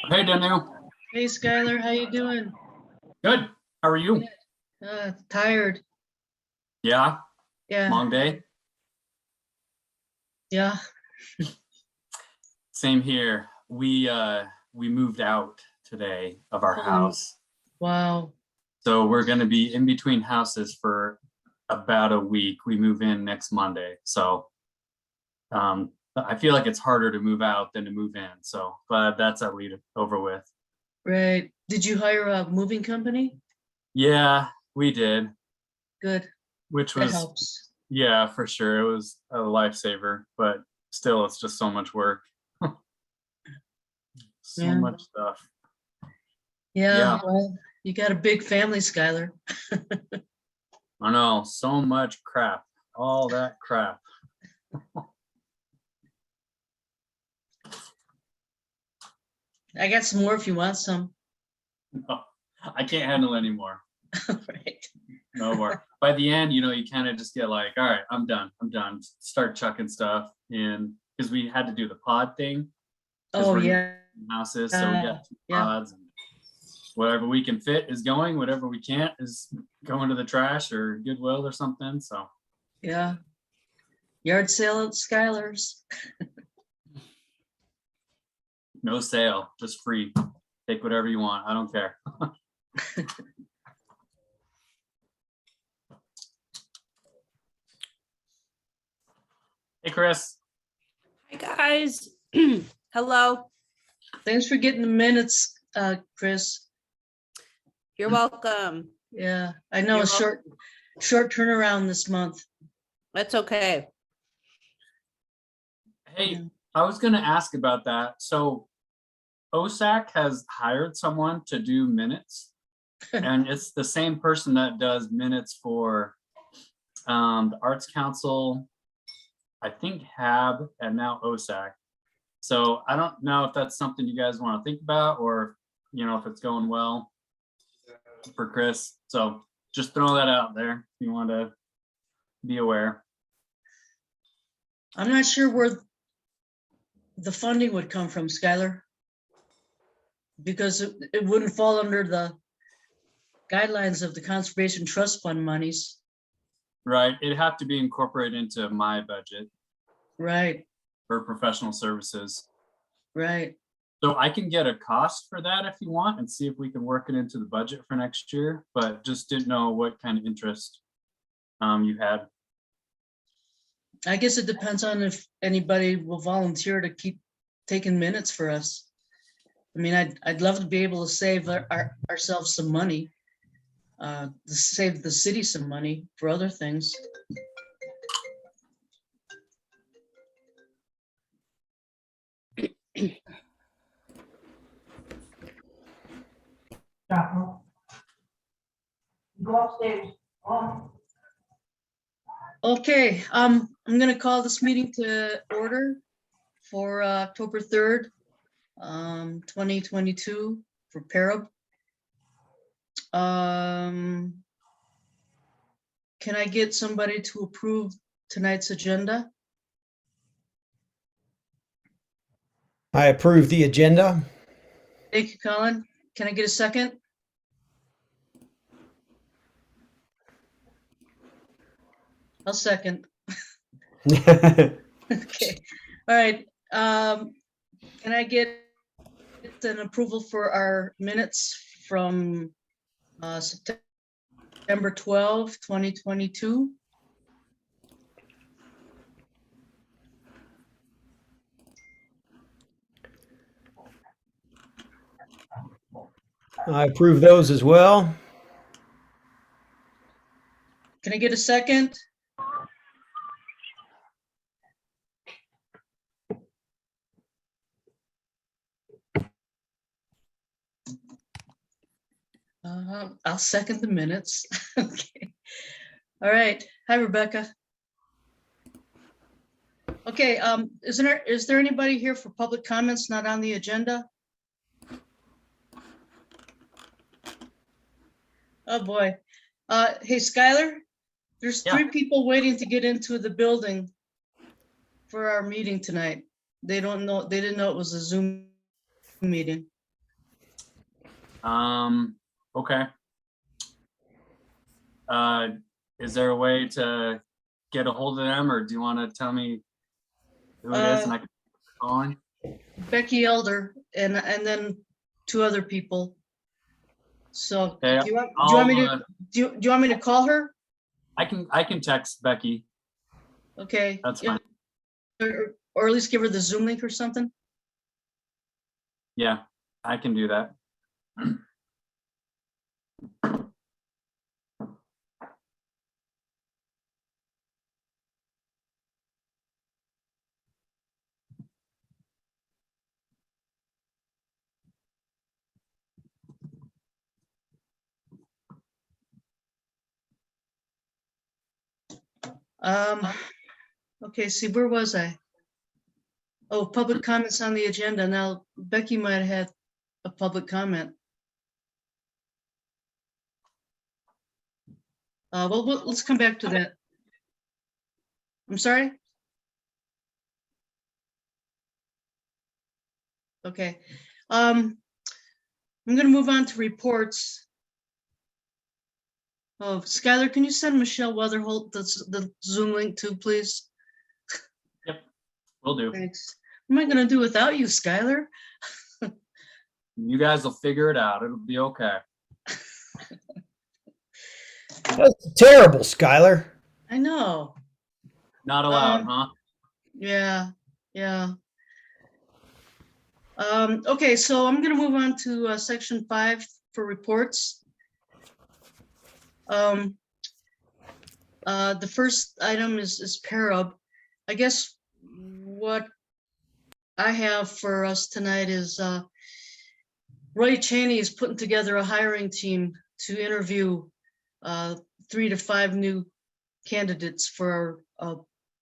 Hey, Daniel. Hey, Skylar, how you doing? Good. How are you? Tired. Yeah. Yeah, Long day. yeah. Same here. We moved out today of our house. Wow. So we're going to be in between houses for about a week. We move in next Monday. So I feel like it's harder to move out than to move in. So glad that's at least over with. Right. Did you hire a moving company? Yeah, we did. Good. Which That was, helps. yeah, for sure. It was a lifesaver, but still, it's just so much work. So Yeah. much stuff. Yeah. Yeah. Well, you got a big family, Skylar. I know, so much crap, all that crap. I got some more if you want some. No, I can't handle anymore. Right. No more. By the end, you kind of just get like, all right, I'm done. Start chucking stuff in, because we had to do the pod thing. Oh, yeah. Houses, so we got 2 pods. And whatever we can fit is going. Whatever we can't is going to the trash or Goodwill or something. So Yeah. Yard sale at Skylar's. no sale, just free. Take whatever you want. I don't care. Hey, Chris. Hi, guys. Hello. Thanks for getting the minutes, Chris. You're welcome. Yeah, I know You're a short turnaround this month. That's okay. Hey, Yeah. I was going to ask about that. So OSAC has hired someone to do minutes, and it's the same person that does minutes for the Arts Council, I think HAB, and now OSAC. So I don't know if that's something you guys want to think about, or if it's going well for Chris. So just throw that out there if you want to be aware. I'm not sure where the funding would come from, Skylar, because it wouldn't fall under the guidelines of the Conservation Trust Fund monies. Right. It'd have to be incorporated into my budget Right, for professional services. right. So I can get a cost for that if you want and see if we can work it into the budget for next year, but just didn't know what kind of interest you had. I guess it depends on if anybody will volunteer to keep taking minutes for us. I mean, I'd love to be able to save ourselves some money, to save the city some money for other things. Go upstairs. Okay, I'm gonna call this meeting to order for October 3rd, 2022 for PARAB. Can I get somebody to approve tonight's agenda? I approve the agenda. Thank you, Colin. Can I get a second? I'll second. Okay, all right. Can I get an approval for our minutes from September 12, 2022? I approve those as well. Can I get a second? I'll second the minutes. Okay. All right. Hi, Rebecca. Okay, is there anybody here for public comments not on the agenda? Oh, boy. Hey, Skylar, there's Yeah. 3 people waiting to get into the building for our meeting tonight. They didn't know it was a Zoom meeting. Okay. Is there a way to get a hold of them, or do you want to tell me who it is and I can call on? Becky Elder and then two other people. So Okay, do you want me to, I'll, do you want me to call her? I can text Becky. Okay. That's yeah, fine. Or at least give her the Zoom link or something. Yeah, I can do that. Okay, see, where was I? Oh, public comments on the agenda. Now, Becky might have had a public comment. Well, let's come back to that. I'm sorry? Okay. I'm gonna move on to reports. Oh, Skylar, can you send Michelle Weatherholt the Zoom link too, please? Will do. Thanks. What am I gonna do without you, Skylar? You guys will figure it out. It'll be okay. That's terrible, Skylar. I know. Not allowed, huh? Yeah, yeah. Okay, so I'm gonna move on to section 5 for reports. The first item is PARAB. I guess what I have for us tonight is Roy Cheney is putting together a hiring team to interview 3 to 5 new candidates for a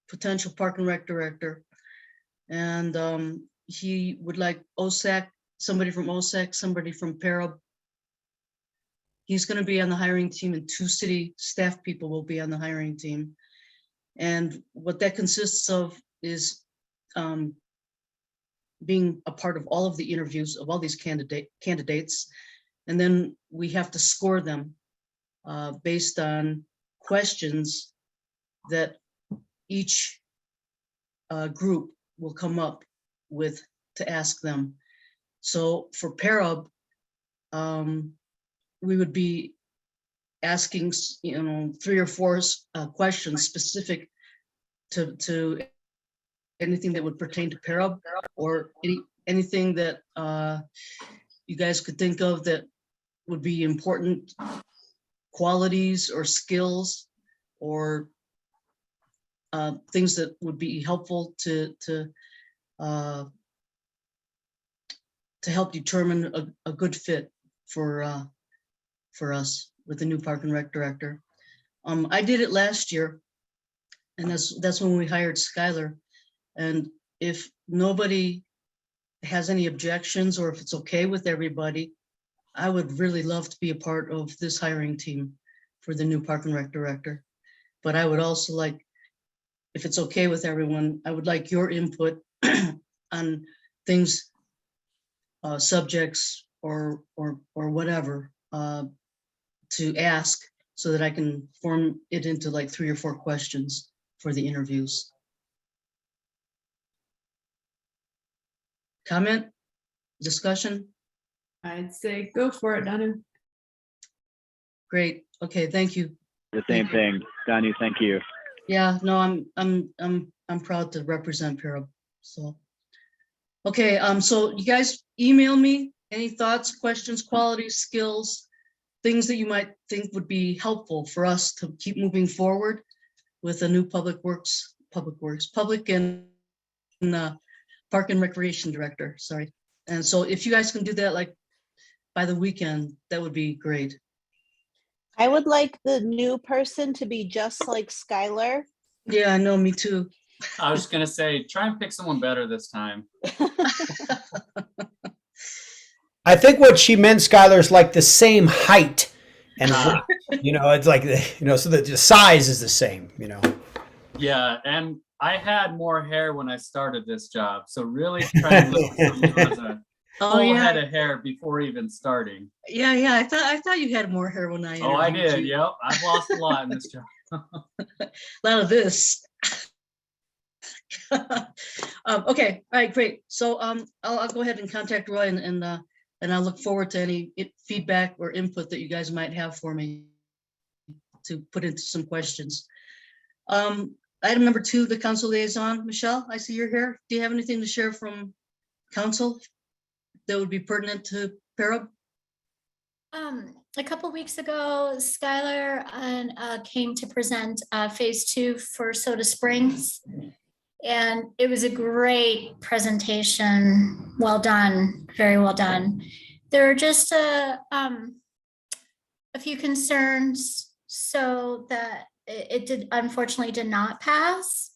potential park and rec director. And he would like OSAC, somebody from OSAC, somebody from PARAB. He's going to be on the hiring team, and 2 city staff people will be on the hiring team. And what that consists of is being a part of all of the interviews of all these candidates. And then we have to score them based on questions that each group will come up with to ask them. So for PARAB, we would be asking, 3 or 4 questions specific to anything that would pertain to PARAB, or anything that you guys could think of that would be important qualities or skills, or things that would be helpful to help determine a good fit for us with the new park and rec director. I did it last year, and that's when we hired Skylar. And if nobody has any objections, or if it's okay with everybody, I would really love to be a part of this hiring team for the new park and rec director. But I would also like, if it's okay with everyone, I would like your input on things, subjects or whatever to ask, so that I can form it into like 3 or 4 questions for the interviews. Comment, discussion? I'd say go for it, Danu. Great. Okay, thank you. The same thing, Danu. Thank you. Yeah, no, I'm proud to represent PARAB. So, okay, so you guys email me any thoughts, questions, qualities, skills, things that you might think would be helpful for us to keep moving forward with a new public and park and recreation director. Sorry. And so if you guys can do that like by the weekend, that would be great. I would like the new person to be just like Skylar. Yeah, I know, me too. I was gonna say, try and pick someone better this time. I think what she meant, Skylar, is like the same height. And, Ah. it's like, so that the size is the same, Yeah, and I had more hair when I started this job, so really trying to look for someone who has Oh, full yeah. head of hair before even starting. Yeah. I thought you had more hair when I Oh, I interviewed did. you. Yep. I've lost a lot in this job. A lot of this. Okay, all right, great. So I'll go ahead and contact Roy and I'll look forward to any feedback or input that you guys might have for me to put into some questions. Item number 2, the council liaison. Michelle, I see you're here. Do you have anything to share from council that would be pertinent to PARAB? A couple weeks ago, Skylar came to present phase 2 for Soda Springs. And it was a great presentation. Well done, very well done. There are just a few concerns, so that it did unfortunately did not pass.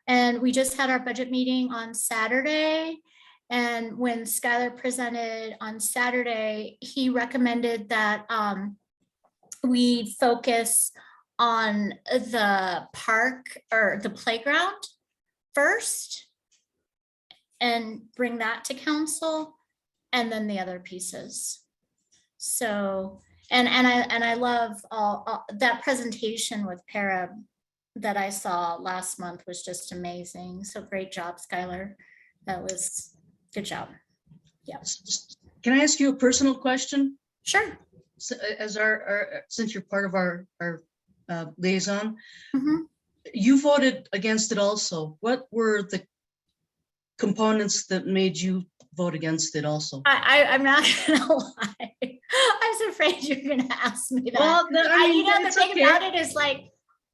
And we just had our budget meeting on Saturday. And when Skylar presented on Saturday, he recommended that we focus on the park or the playground first and bring that to council, and then the other pieces. So, and I love all that presentation with PARAB that I saw last month was just amazing. So great job, Skylar. That was good job. Yeah. Can I ask you a personal question? Sure. So, as since you're part of our liaison, Mhm. you voted against it also. What were the components that made you vote against it also? I'm not gonna lie. I was afraid you were gonna ask me that. Well, I mean, the it's thing okay. about it is, like,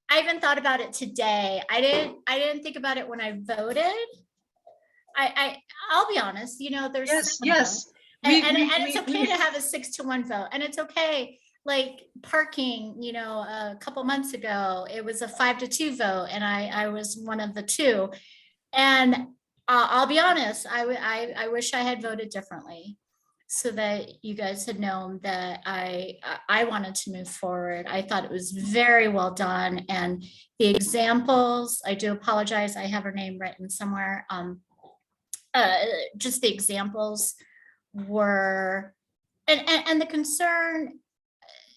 I even thought about it today. I didn't think about it when I voted. I'll be honest, there's Yes, 7 of yes. us. And it's okay to have a 6-1 vote, and it's okay. Like parking, a couple months ago, it was a 5-2 vote, and I was one of the 2. And I'll be honest, I wish I had voted differently, so that you guys had known that I wanted to move forward. I thought it was very well done, and the examples, I do apologize, I have her name written somewhere. Just the examples were, and the concern,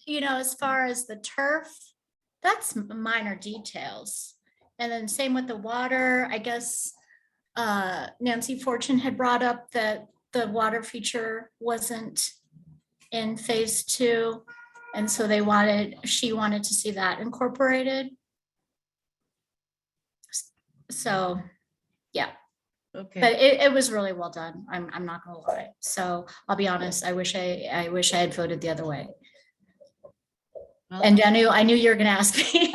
as far as the turf, that's minor details. And then same with the water, I guess. Nancy Fortune had brought up that the water feature wasn't in phase 2. And so she wanted to see that incorporated. So, yeah. Okay. But it was really well done. I'm not gonna lie. So I'll be honest, I wish I had voted the other way. And I knew you were gonna ask me.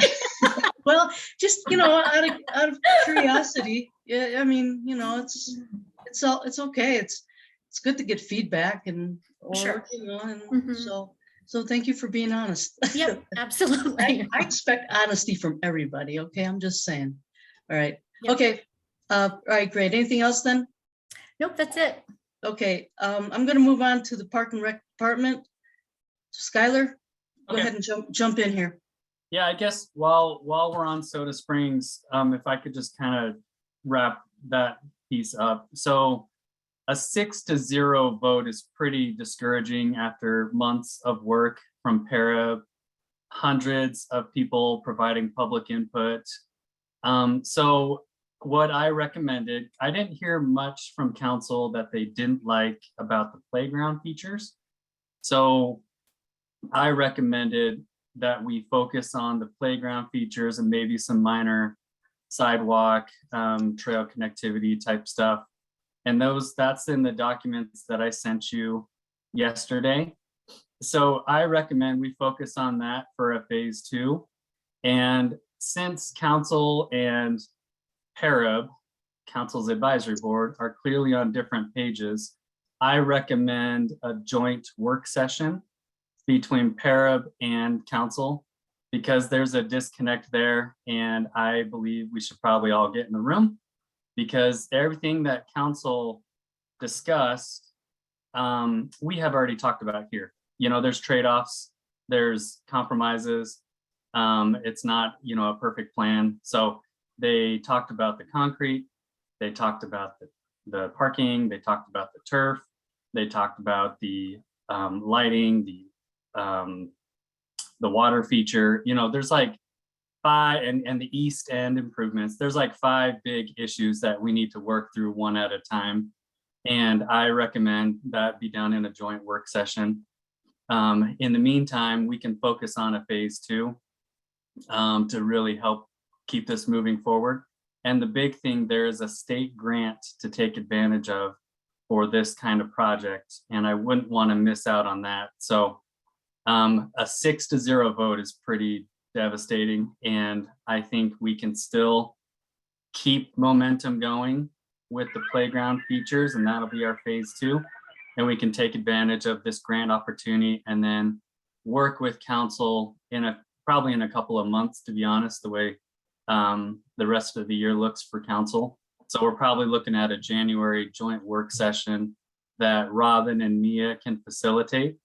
Well, just out of curiosity, yeah. I mean, it's okay. It's good to get feedback Sure. and so thank you for being honest. Yep, absolutely. I expect honesty from everybody. Okay, I'm just saying. All right. Yep. Okay. All right, great. Anything else then? Nope, that's it. Okay. I'm going to move on to the Park and Rec Department. Skylar, go Okay. ahead and jump in here. Yeah, I guess while we're on Soda Springs, if I could just kind of wrap that piece up. So a 6-0 vote is pretty discouraging after months of work from PARAB, hundreds of people providing public input. So what I recommended, I didn't hear much from council that they didn't like about the playground features. So I recommended that we focus on the playground features and maybe some minor sidewalk, trail connectivity type stuff. And that's in the documents that I sent you yesterday. So I recommend we focus on that for a phase 2. And since council and PARAB, Council's Advisory Board, are clearly on different pages, I recommend a joint work session between PARAB and council, because there's a disconnect there, and I believe we should probably all get in the room, because everything that council discussed, we have already talked about here. There's trade-offs, there's compromises. It's not, a perfect plan. So they talked about the concrete, they talked about the parking, they talked about the turf. They talked about the lighting, the water feature. You know, there's like five, and the east end improvements. There's like 5 big issues that we need to work through one at a time. And I recommend that be done in a joint work session. In the meantime, we can focus on a phase 2 to really help keep this moving forward. And the big thing, there is a state grant to take advantage of for this kind of project, and I wouldn't want to miss out on that. So a 6-0 vote is pretty devastating, and I think we can still keep momentum going with the playground features, and that'll be our phase 2. And we can take advantage of this grant opportunity and then work with council probably in a couple of months, to be honest, the way the rest of the year looks for council. So we're probably looking at a January joint work session that Robin and Mia can facilitate.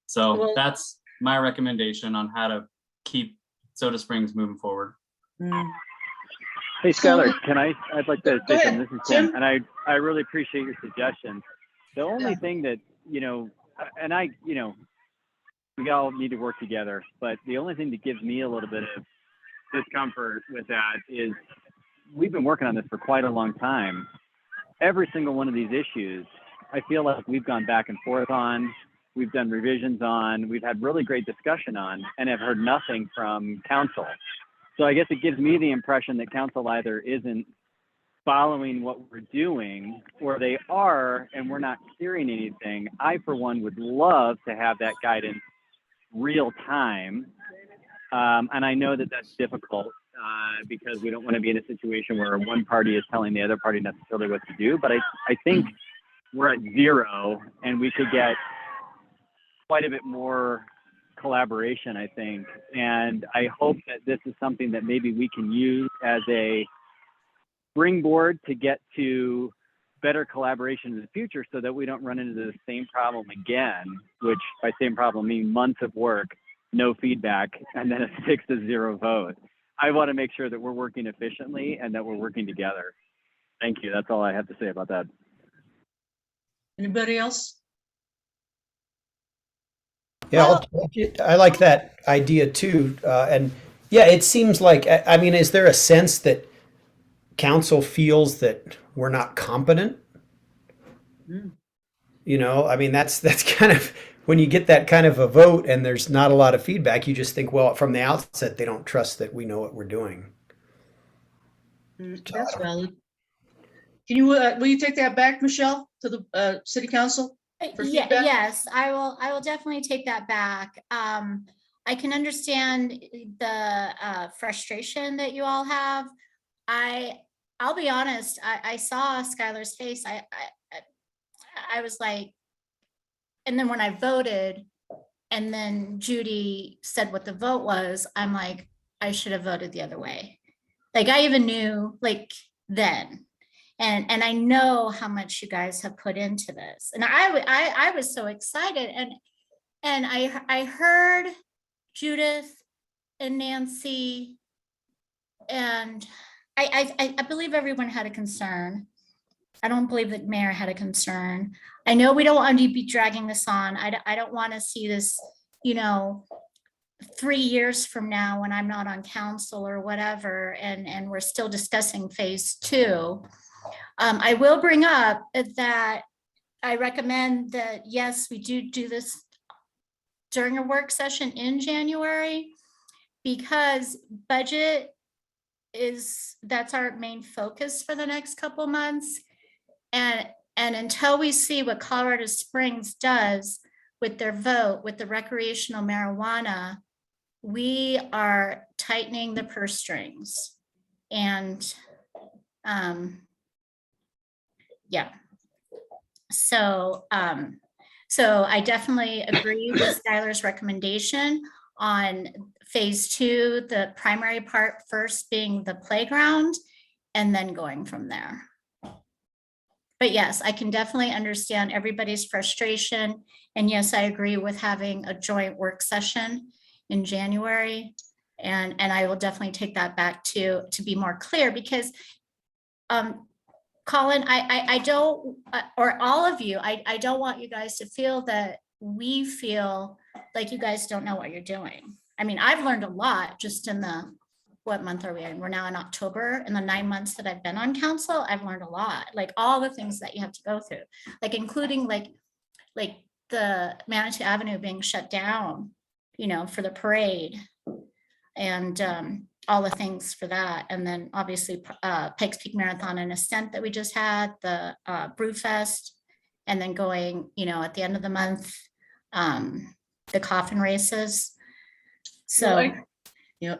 So Well- that's my recommendation on how to keep Soda Springs moving forward. Hey, Skylar, So- I'd like to Go say ahead, something. This is Tim, Tim. and I really appreciate your suggestions. The only Yeah. thing that, and we all need to work together, but the only thing that gives me a little bit of discomfort with that is we've been working on this for quite a long time. Every single one of these issues, I feel like we've gone back and forth on, we've done revisions on, we've had really great discussion on, and have heard nothing from council. So I guess it gives me the impression that council either isn't following what we're doing, or they are, and we're not hearing anything. I, for one, would love to have that guidance real time. And I know that that's difficult because we don't want to be in a situation where one party is telling the other party necessarily what to do. But I think we're at 0, and we could get quite a bit more collaboration, I think. And I hope that this is something that maybe we can use as a springboard to get to better collaboration in the future, so that we don't run into the same problem again, which by same problem mean months of work, no feedback, and then a 6-0 vote. I want to make sure that we're working efficiently and that we're working together. Thank you. That's all I have to say about that. Anybody else? Yeah, I like that idea too. And yeah, it seems like, I mean, is there a sense that council feels that we're not competent? Mm. You know, I mean, that's kind of, when you get that kind of a vote and there's not a lot of feedback, you just think, well, from the outset, they don't trust that we know what we're doing. That's valid. Can you, will you take that back, Michelle, to the city council? For Yeah, feedback? yes, I will definitely take that back. I can understand the frustration that you all have. I'll be honest, I saw Skylar's face. I was like, and then when I voted, and then Judy said what the vote was, I'm like, I should have voted the other way. Like, I even knew like then. And I know how much you guys have put into this. And I was so excited. And I heard Judith and Nancy, and I believe everyone had a concern. I don't believe that Mayor had a concern. I know we don't want to be dragging this on. I don't want to see this, 3 years from now when I'm not on council or whatever, and we're still discussing phase 2. I will bring up that I recommend that, yes, we do this during a work session in January, because budget that's our main focus for the next couple months. And until we see what Colorado Springs does with their vote, with the recreational marijuana, we are tightening the purse strings. And yeah. So I definitely agree with Skylar's recommendation on phase 2, the primary part first being the playground, and then going from there. But yes, I can definitely understand everybody's frustration. And yes, I agree with having a joint work session in January. And I will definitely take that back to be more clear, because Colin, I don't, or all of you, I don't want you guys to feel that we feel like you guys don't know what you're doing. I mean, I've learned a lot just in the, what month are we in? We're now in October. In the 9 months that I've been on council, I've learned a lot, like all the things that you have to go through, like including like the Manitou Avenue being shut down, you know, for the parade. And all the things for that. And then obviously Pikes Peak Marathon and Ascent that we just had, the Brew Fest, and then going, you know, at the end of the month, the coffin races. So,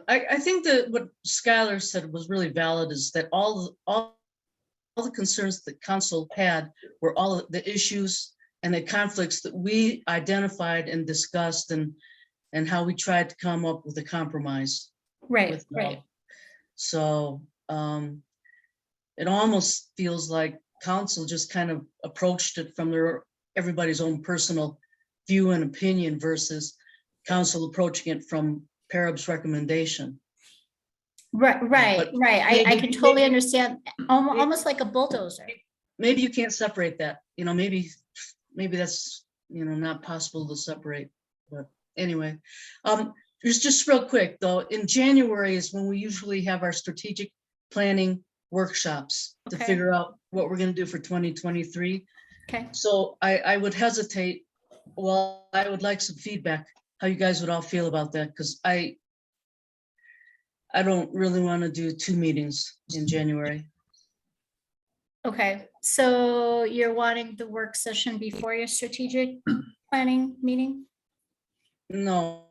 I think that what Skylar said was really valid, is that all the concerns that council had were all the issues and the conflicts that we identified and discussed, and how we tried to come up with a compromise. right. So it almost feels like council just kind of approached it from everybody's own personal view and opinion versus council approaching it from PARAB's recommendation. Right. I can totally maybe- understand, almost like a bulldozer. Maybe you can't separate that, maybe that's, not possible to separate, but anyway. Just real quick though, in January is when we usually have our strategic planning workshops to Okay. figure out what we're gonna do for 2023. Okay. So I would hesitate, well, I would like some feedback, how you guys would all feel about that, because I don't really want to do 2 meetings in January. Okay, so you're wanting the work session before your strategic planning meeting? No.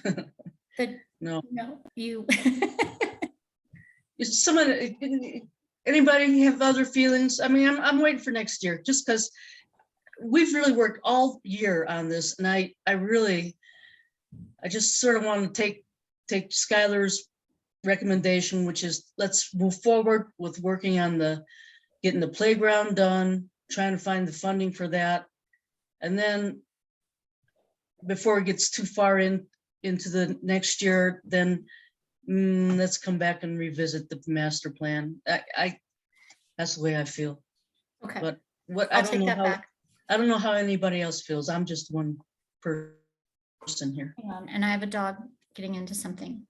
The- No. No, you. Is anybody have other feelings? I mean, I'm waiting for next year, just because we've really worked all year on this, and I just sort of want to take Skylar's recommendation, which is let's move forward with working on getting the playground done, trying to find the funding for that. And then before it gets too far into the next year, then let's come back and revisit the master plan. That's the way I feel. Okay, But what I I'll don't take know that how back. I don't know how anybody else feels. I'm just one person here. Hang on, and I have a dog getting into something.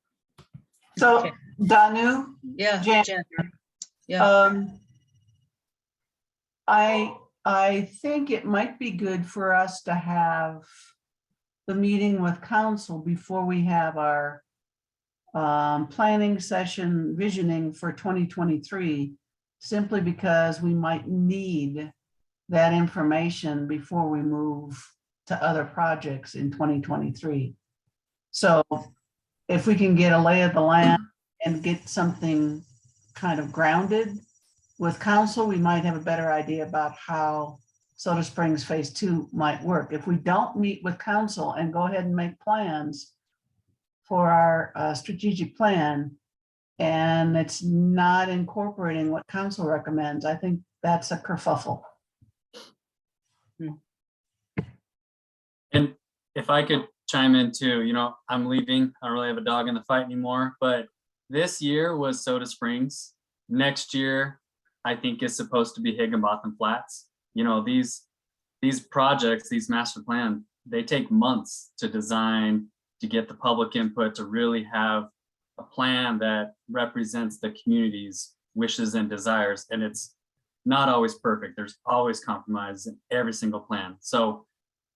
So, Okay. Danu, Yeah, Jan- Jan. Yeah. I think it might be good for us to have the meeting with council before we have our planning session visioning for 2023, simply because we might need that information before we move to other projects in 2023. So if we can get a lay of the land and get something kind of grounded with council, we might have a better idea about how Soda Springs Phase 2 might work. If we don't meet with council and go ahead and make plans for our strategic plan, and it's not incorporating what council recommends, I think that's a kerfuffle. And if I could chime in too, I'm leaving. I don't really have a dog in the fight anymore, but this year was Soda Springs. Next year, I think is supposed to be Higginbotham Flats. These projects, these master plan, they take months to design, to get the public input, to really have a plan that represents the community's wishes and desires. And it's not always perfect. There's always compromise in every single plan. So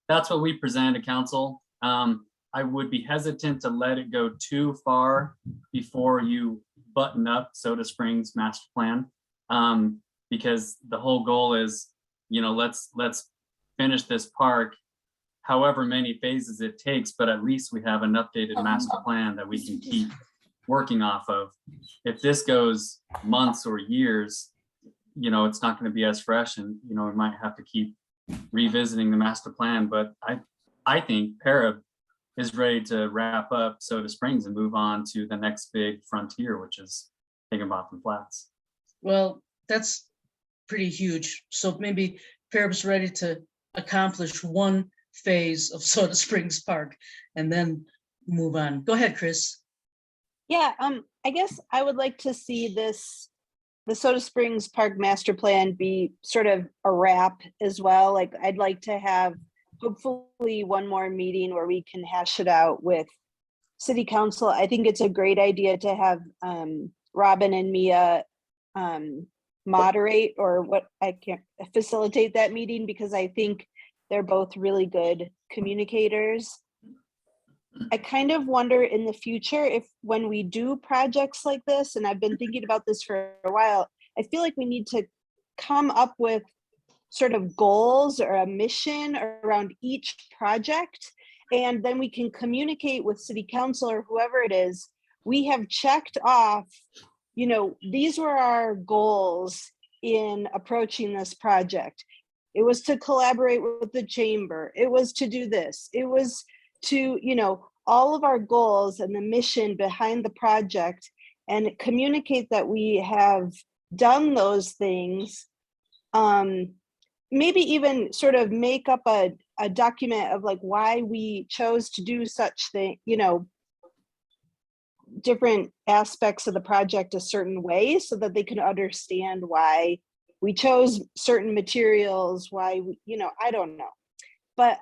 that's what we present to council. I would be hesitant to let it go too far before you button up Soda Springs master plan, because the whole goal is, let's finish this park, however many phases it takes, but at least we have an updated master plan that we can keep working off of. If this goes months or years, it's not going to be as fresh, and we might have to keep revisiting the master plan. But I think PARAB is ready to wrap up Soda Springs and move on to the next big frontier, which is Higginbotham Flats. Well, that's pretty huge. So maybe PARAB's ready to accomplish one phase of Soda Springs Park and then move on. Go ahead, Chris. Yeah, I guess I would like to see this the Soda Springs Park Master Plan be sort of a wrap as well. Like I'd like to have hopefully one more meeting where we can hash it out with City Council. I think it's a great idea to have Robin and Mia moderate, or what I can't facilitate that meeting, because I think they're both really good communicators. I kind of wonder in the future if when we do projects like this, and I've been thinking about this for a while, I feel like we need to come up with sort of goals or a mission around each project. And then we can communicate with City Council or whoever it is. We have checked off, you know, these were our goals in approaching this project. It was to collaborate with the chamber. It was to do this. It was to, you know, all of our goals and the mission behind the project, and communicate that we have done those things. Maybe even sort of make up a document of like why we chose to do such thing, you know, different aspects of the project a certain way, so that they can understand why we chose certain materials, why we, you know, I don't know. But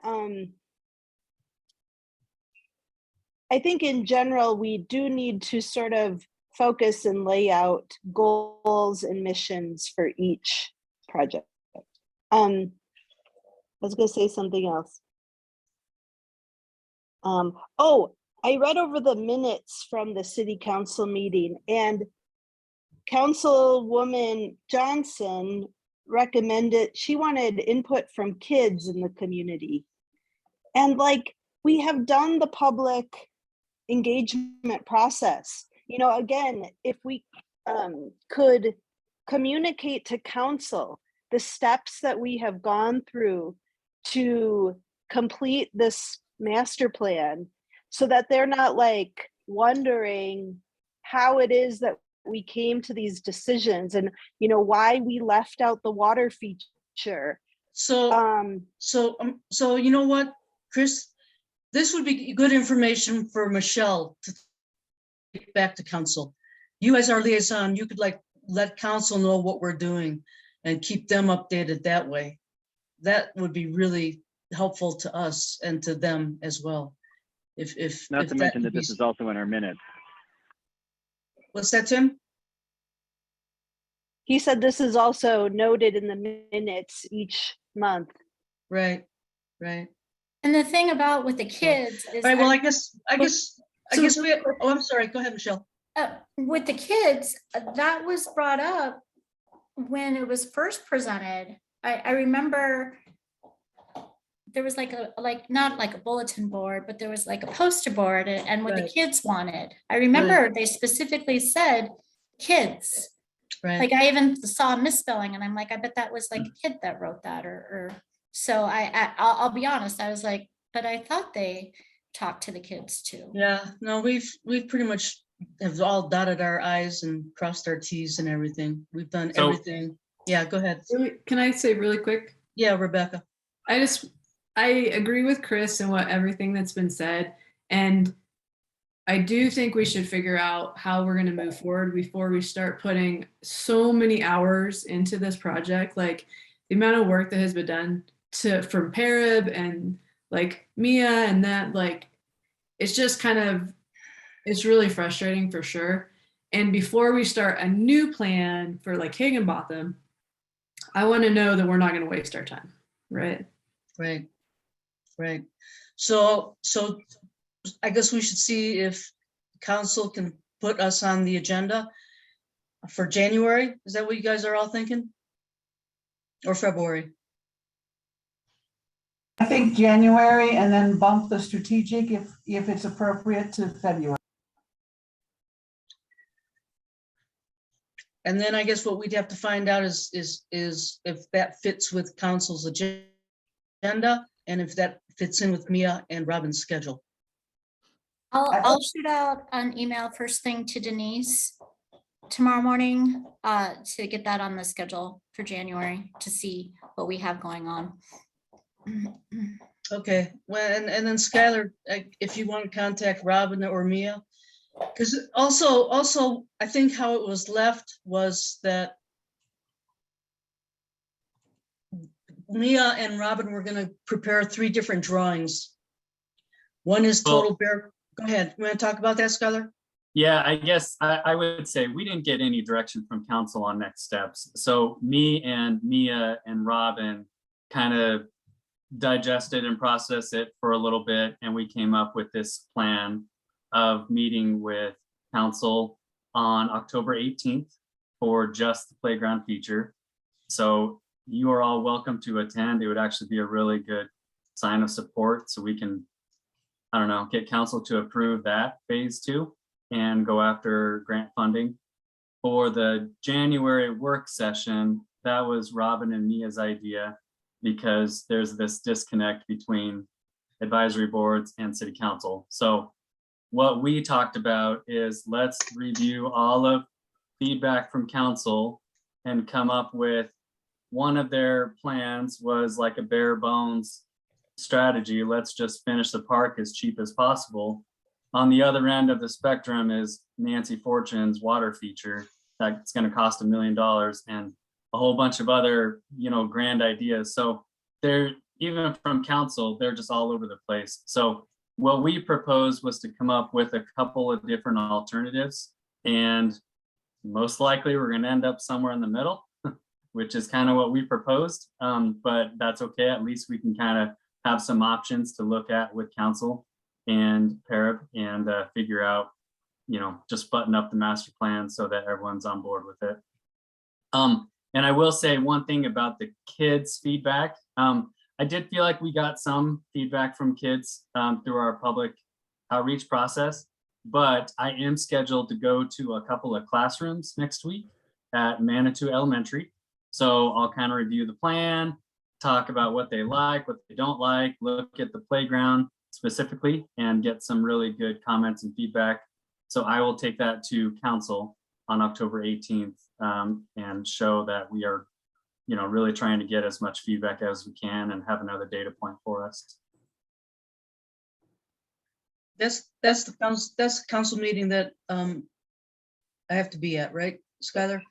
I think in general, we do need to sort of focus and lay out goals and missions for each project. I was going to say something else. Oh, I read over the minutes from the City Council meeting, and Councilwoman Johnson recommended, she wanted input from kids in the community. And like, we have done the public engagement process. You know, again, if we could communicate to council the steps that we have gone through to complete this master plan, so that they're not like wondering how it is that we came to these decisions, and, you know, why we left out the water feature. So, so you know what, Chris, this would be good information for Michelle to take back to council. You as our liaison, you could like let council know what we're doing and keep them updated that way. That would be really helpful to us and to them as well. If Not to mention that this is also in our minutes. What's that, Tim? He said this is also noted in the minutes each month. Right, right. And the thing about with the kids is All right, well, I that, guess we, oh, I'm sorry, go ahead, Michelle. with the kids, that was brought up when it was first presented. I remember there was like not like a bulletin board, but there was like a poster board, and what the Right. kids wanted. I remember they specifically said kids. Right. Like I even saw a misspelling, and I'm like, I bet that was like a kid that wrote that, or so I'll be honest, I was like, but I thought they talked to the kids too. Yeah, no, we've pretty much have all dotted our I's and crossed our T's and everything. We've done So- everything. Yeah, go ahead. Can I say really quick? Yeah, Rebecca. I agree with Chris and everything that's been said. And I do think we should figure out how we're going to move forward before we start putting so many hours into this project. Like the amount of work that has been done from PARAB and like Mia and that, like, it's just kind of, it's really frustrating for sure. And before we start a new plan for like Higginbotham, I want to know that we're not going to waste our time, right? Right, right. So I guess we should see if council can put us on the agenda for January. Is that what you guys are all thinking? Or February? I think January, and then bump the strategic if it's appropriate to February. And then I guess what we'd have to find out is if that fits with council's agenda and if that fits in with Mia and Robin's schedule. I'll shoot out an email first thing to Denise tomorrow morning to get that on the schedule for January, to see what we have going on. Okay, well, and then Skylar, if you want to contact Robin or Mia Because also, I think how it was left was that Mia and Robin were gonna prepare 3 different drawings. One is Well- total bear. Go ahead. You want to talk about that, Skylar? Yeah, I guess I would say we didn't get any direction from council on next steps. So me and Mia and Robin kind of digested and processed it for a little bit, and we came up with this plan of meeting with council on October 18th for just the playground feature. So you are all welcome to attend. It would actually be a really good sign of support, so we can, I don't know, get council to approve that phase 2 and go after grant funding. For the January work session, that was Robin and Mia's idea, because there's this disconnect between advisory boards and city council. So what we talked about is, let's review all of feedback from council and come up with, one of their plans was like a bare bones strategy. Let's just finish the park as cheap as possible. On the other end of the spectrum is Nancy Fortune's water feature that's going to cost $1 million, and a whole bunch of other, grand ideas. So they're, even from council, they're just all over the place. So what we proposed was to come up with a couple of different alternatives, and most likely we're going to end up somewhere in the middle, which is kind of what we proposed. But that's okay. At least we can kind of have some options to look at with council and PARAB, and figure out, just button up the master plan so that everyone's on board with it. And I will say one thing about the kids' feedback. I did feel like we got some feedback from kids through our public outreach process, but I am scheduled to go to a couple of classrooms next week at Manitou Elementary. So I'll kind of review the plan, talk about what they like, what they don't like, look at the playground specifically, and get some really good comments and feedback. So I will take that to council on October 18th and show that we are, really trying to get as much feedback as we can and have another data point for us. That's the council meeting that I have to be at, right, Skylar?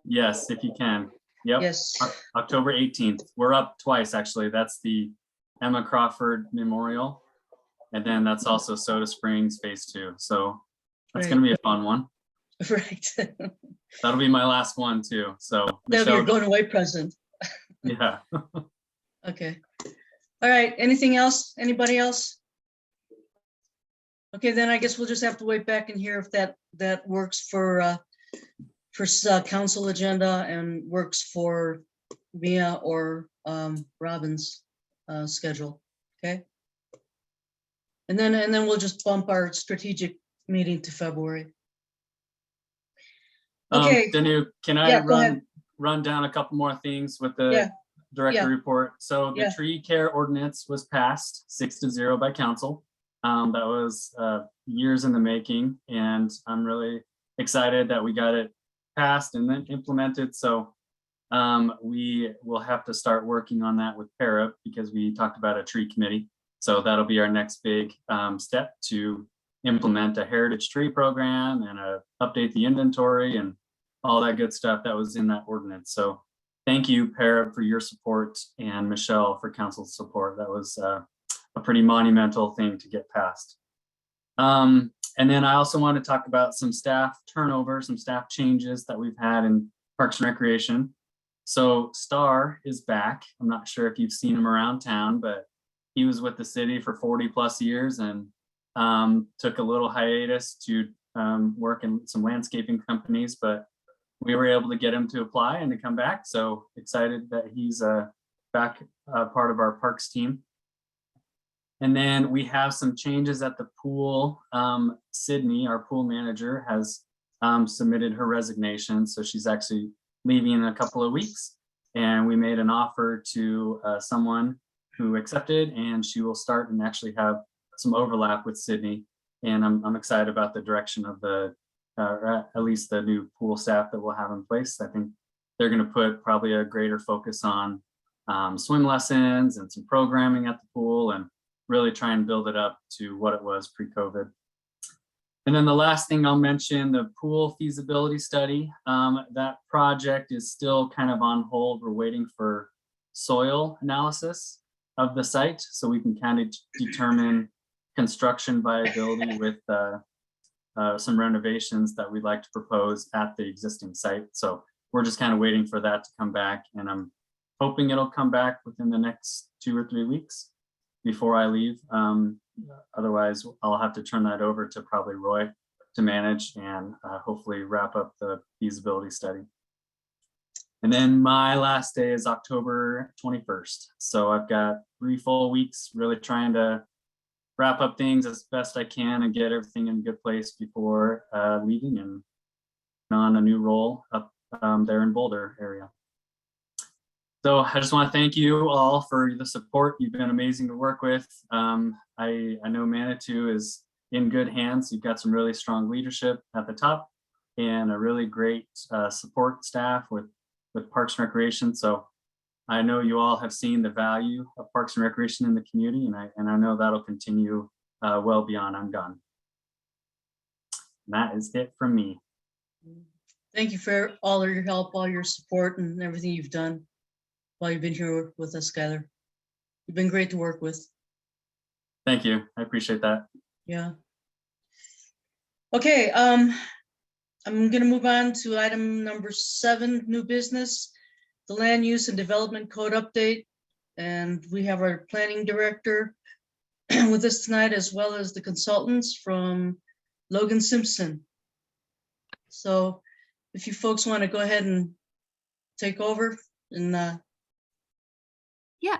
Yes, if you can. Yep. Yes. October 18th. We're up twice, actually. That's the Emma Crawford Memorial. And then that's also Soda Springs Phase 2. So that's going to be a fun one. Right. That'll be my last one too. So That'll be your Michelle, going away present. yeah. Okay. All right. Anything else? Anybody else? Okay, then I guess we'll just have to wait back and hear if that works for council agenda and works for Mia or Robin's schedule. Okay. And then we'll just bump our strategic meeting to February. Okay. Danu, can I Yeah, go ahead. run down a couple more things with the Yeah. director Yeah. report? So the Yeah. tree care ordinance was passed 6-0 by council. That was years in the making, and I'm really excited that we got it passed and then implemented. So we will have to start working on that with PARAB, because we talked about a tree committee. So that'll be our next big step to implement a heritage tree program and update the inventory and all that good stuff that was in that ordinance. So thank you, PARAB, for your support, and Michelle for council's support. That was a pretty monumental thing to get passed. And then I also want to talk about some staff turnover, some staff changes that we've had in Parks and Recreation. So Star is back. I'm not sure if you've seen him around town, but he was with the city for 40+ years and took a little hiatus to work in some landscaping companies, but we were able to get him to apply and to come back. So excited that he's back part of our parks team. And then we have some changes at the pool. Sydney, our pool manager, has submitted her resignation. So she's actually leaving in a couple of weeks. And we made an offer to someone who accepted, and she will start and actually have some overlap with Sydney. And I'm excited about the direction of at least the new pool staff that we'll have in place. I think they're going to put probably a greater focus on swim lessons and some programming at the pool, and really try and build it up to what it was pre-COVID. And then the last thing I'll mention, the pool feasibility study. That project is still kind of on hold. We're waiting for soil analysis of the site so we can kind of determine construction viability with some renovations that we'd like to propose at the existing site. So we're just kind of waiting for that to come back, and I'm hoping it'll come back within the next 2 or 3 weeks before I leave. Otherwise, I'll have to turn that over to probably Roy to manage and hopefully wrap up the feasibility study. And then my last day is October 21st. So I've got 3 full weeks really trying to wrap up things as best I can and get everything in a good place before leaving and on a new role up there in Boulder area. So I just want to thank you all for the support. You've been amazing to work with. I know Manitou is in good hands. You've got some really strong leadership at the top and a really great support staff with Parks and Recreation. So I know you all have seen the value of Parks and Recreation in the community, and I know that'll continue well beyond I'm done. And that is it from me. Thank you for all of your help, all your support, and everything you've done while you've been here with us, Skylar. You've been great to work with. Thank you. I appreciate that. Yeah. Okay, I'm gonna move on to item number 7, new business, the land use and development code update. And we have our planning director with us tonight, as well as the consultants from Logan Simpson. So if you folks want to go ahead and take over and Yeah.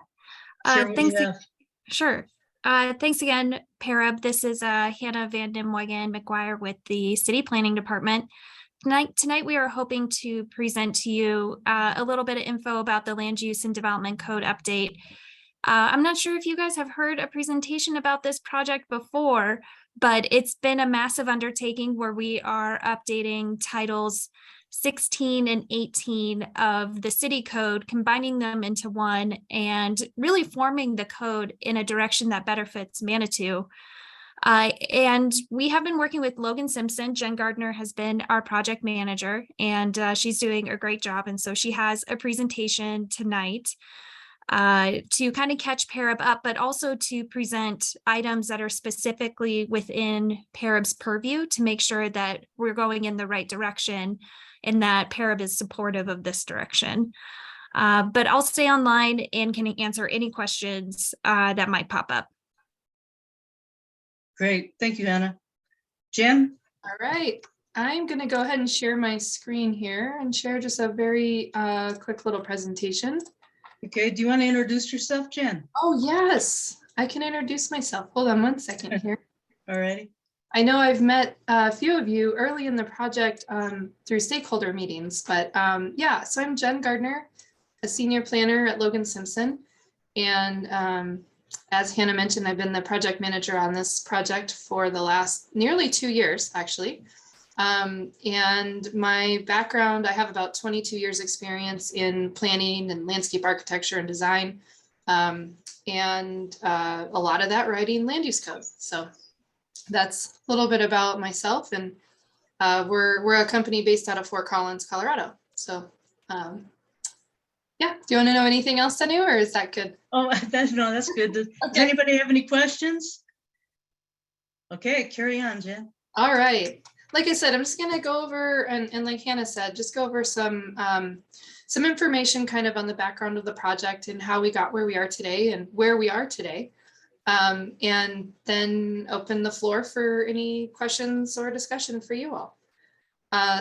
share what you Thanks. have. Sure. Thanks again, PARAB. This is Hannah Van Dimwegen McGuire with the City Planning Department. Tonight we are hoping to present to you a little bit of info about the Land Use and Development Code update. I'm not sure if you guys have heard a presentation about this project before, but it's been a massive undertaking where we are updating titles 16 and 18 of the city code, combining them into one and really forming the code in a direction that better fits Manitou. And we have been working with Logan Simpson. Jen Gardner has been our project manager, and she's doing a great job. And so she has a presentation tonight to kind of catch PARAB up, but also to present items that are specifically within PARAB's purview to make sure that we're going in the right direction and that PARAB is supportive of this direction. But I'll stay online and can answer any questions that might pop up. Great, thank you, Hannah. Jen? All right, I'm going to go ahead and share my screen here and share just a very quick little presentation. Okay, do you want to introduce yourself, Jen? Oh, yes, I can introduce myself. Hold on one second here. All righty. I know I've met a few of you early in the project through stakeholder meetings, but yeah, so I'm Jen Gardner, a senior planner at Logan Simpson. And as Hannah mentioned, I've been the project manager on this project for the last nearly 2 years, actually. And my background, I have about 22 years experience in planning and landscape architecture and design, and a lot of that writing land use code. So that's a little bit about myself, and we're a company based out of Fort Collins, Colorado. So yeah, do you want to know anything else, Tanu, or is that good? Oh, that's good. Does anybody have any questions? Okay, carry on, Jen. All right. Like I said, I'm just going to go over, and like Hannah said, just go over some information kind of on the background of the project and how we got where we are today and where we are today. And then open the floor for any questions or discussion for you all.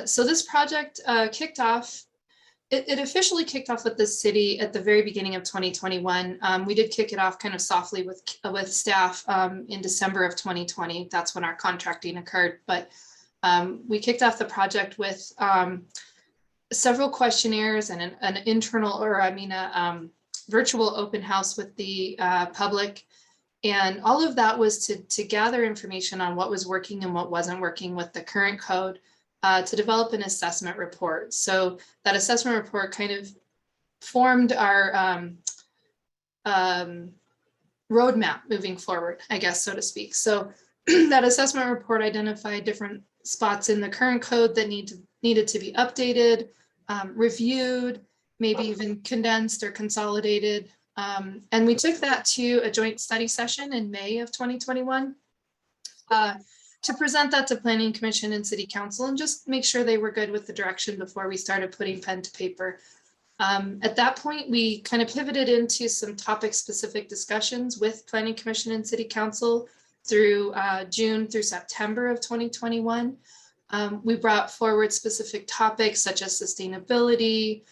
So this project kicked off, it officially kicked off with the city at the very beginning of 2021. We did kick it off kind of softly with staff in December of 2020. That's when our contracting occurred. But we kicked off the project with several questionnaires and an internal, or I mean, a virtual open house with the public. And all of that was to gather information on what was working and what wasn't working with the current code to develop an assessment report. So that assessment report kind of formed our roadmap moving forward, I guess, so to speak. So that assessment report identified different spots in the current code that needed to be updated, reviewed, maybe even condensed or consolidated. And we took that to a joint study session in May of 2021 to present that to Planning Commission and City Council and just make sure they were good with the direction before we started putting pen to paper. At that point, we kind of pivoted into some topic-specific discussions with Planning Commission and City Council through June through September of 2021. We brought forward specific topics such as sustainability,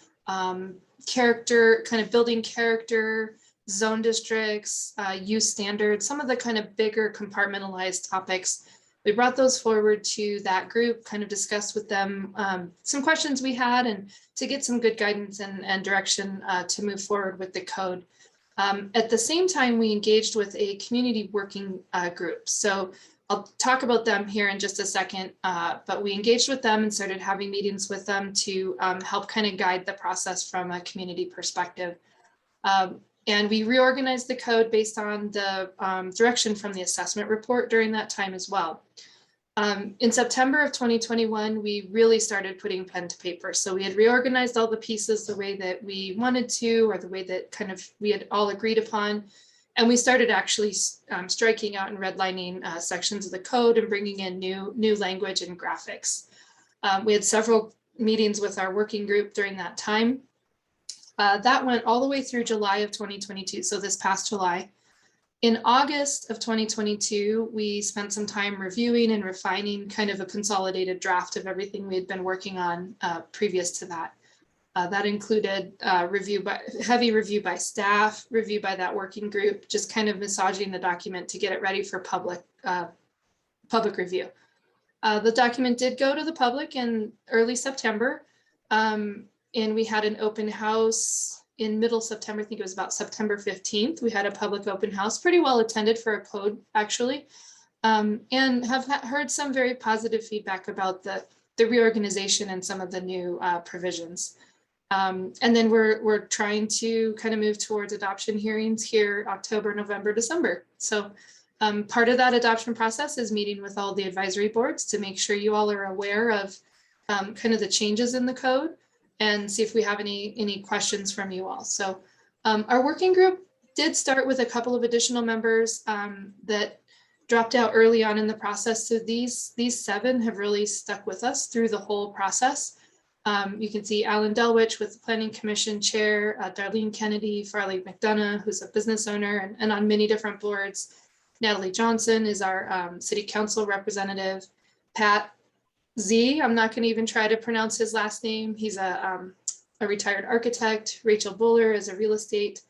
character, kind of building character, zone districts, use standards, some of the kind of bigger compartmentalized topics. We brought those forward to that group, kind of discussed with them some questions we had and to get some good guidance and direction to move forward with the code. At the same time, we engaged with a community working group. So I'll talk about them here in just a second, but we engaged with them and started having meetings with them to help kind of guide the process from a community perspective. And we reorganized the code based on the direction from the assessment report during that time as well. In September of 2021, we really started putting pen to paper. So we had reorganized all the pieces the way that we wanted to, or the way that kind of we had all agreed upon. And we started actually striking out and redlining sections of the code and bringing in new language and graphics. We had several meetings with our working group during that time. That went all the way through July of 2022, so this past July. In August of 2022, we spent some time reviewing and refining kind of a consolidated draft of everything we had been working on previous to that. That included heavy review by staff, review by that working group, just kind of massaging the document to get it ready for public review. The document did go to the public in early September, and we had an open house in middle September. I think it was about September 15th. We had a public open house, pretty well attended for a code actually, and have heard some very positive feedback about the reorganization and some of the new provisions. And then we're trying to kind of move towards adoption hearings here, October, November, December. So part of that adoption process is meeting with all the advisory boards to make sure you all are aware of kind of the changes in the code and see if we have any questions from you all. So our working group did start with a couple of additional members that dropped out early on in the process. So these 7 have really stuck with us through the whole process. You can see Alan Delwich with the Planning Commission Chair, Darlene Kennedy, Farley McDonough, who's a business owner and on many different boards. Natalie Johnson is our City Council representative. Pat Z, I'm not going to even try to pronounce his last name. He's a retired architect. Rachel Buller is a real estate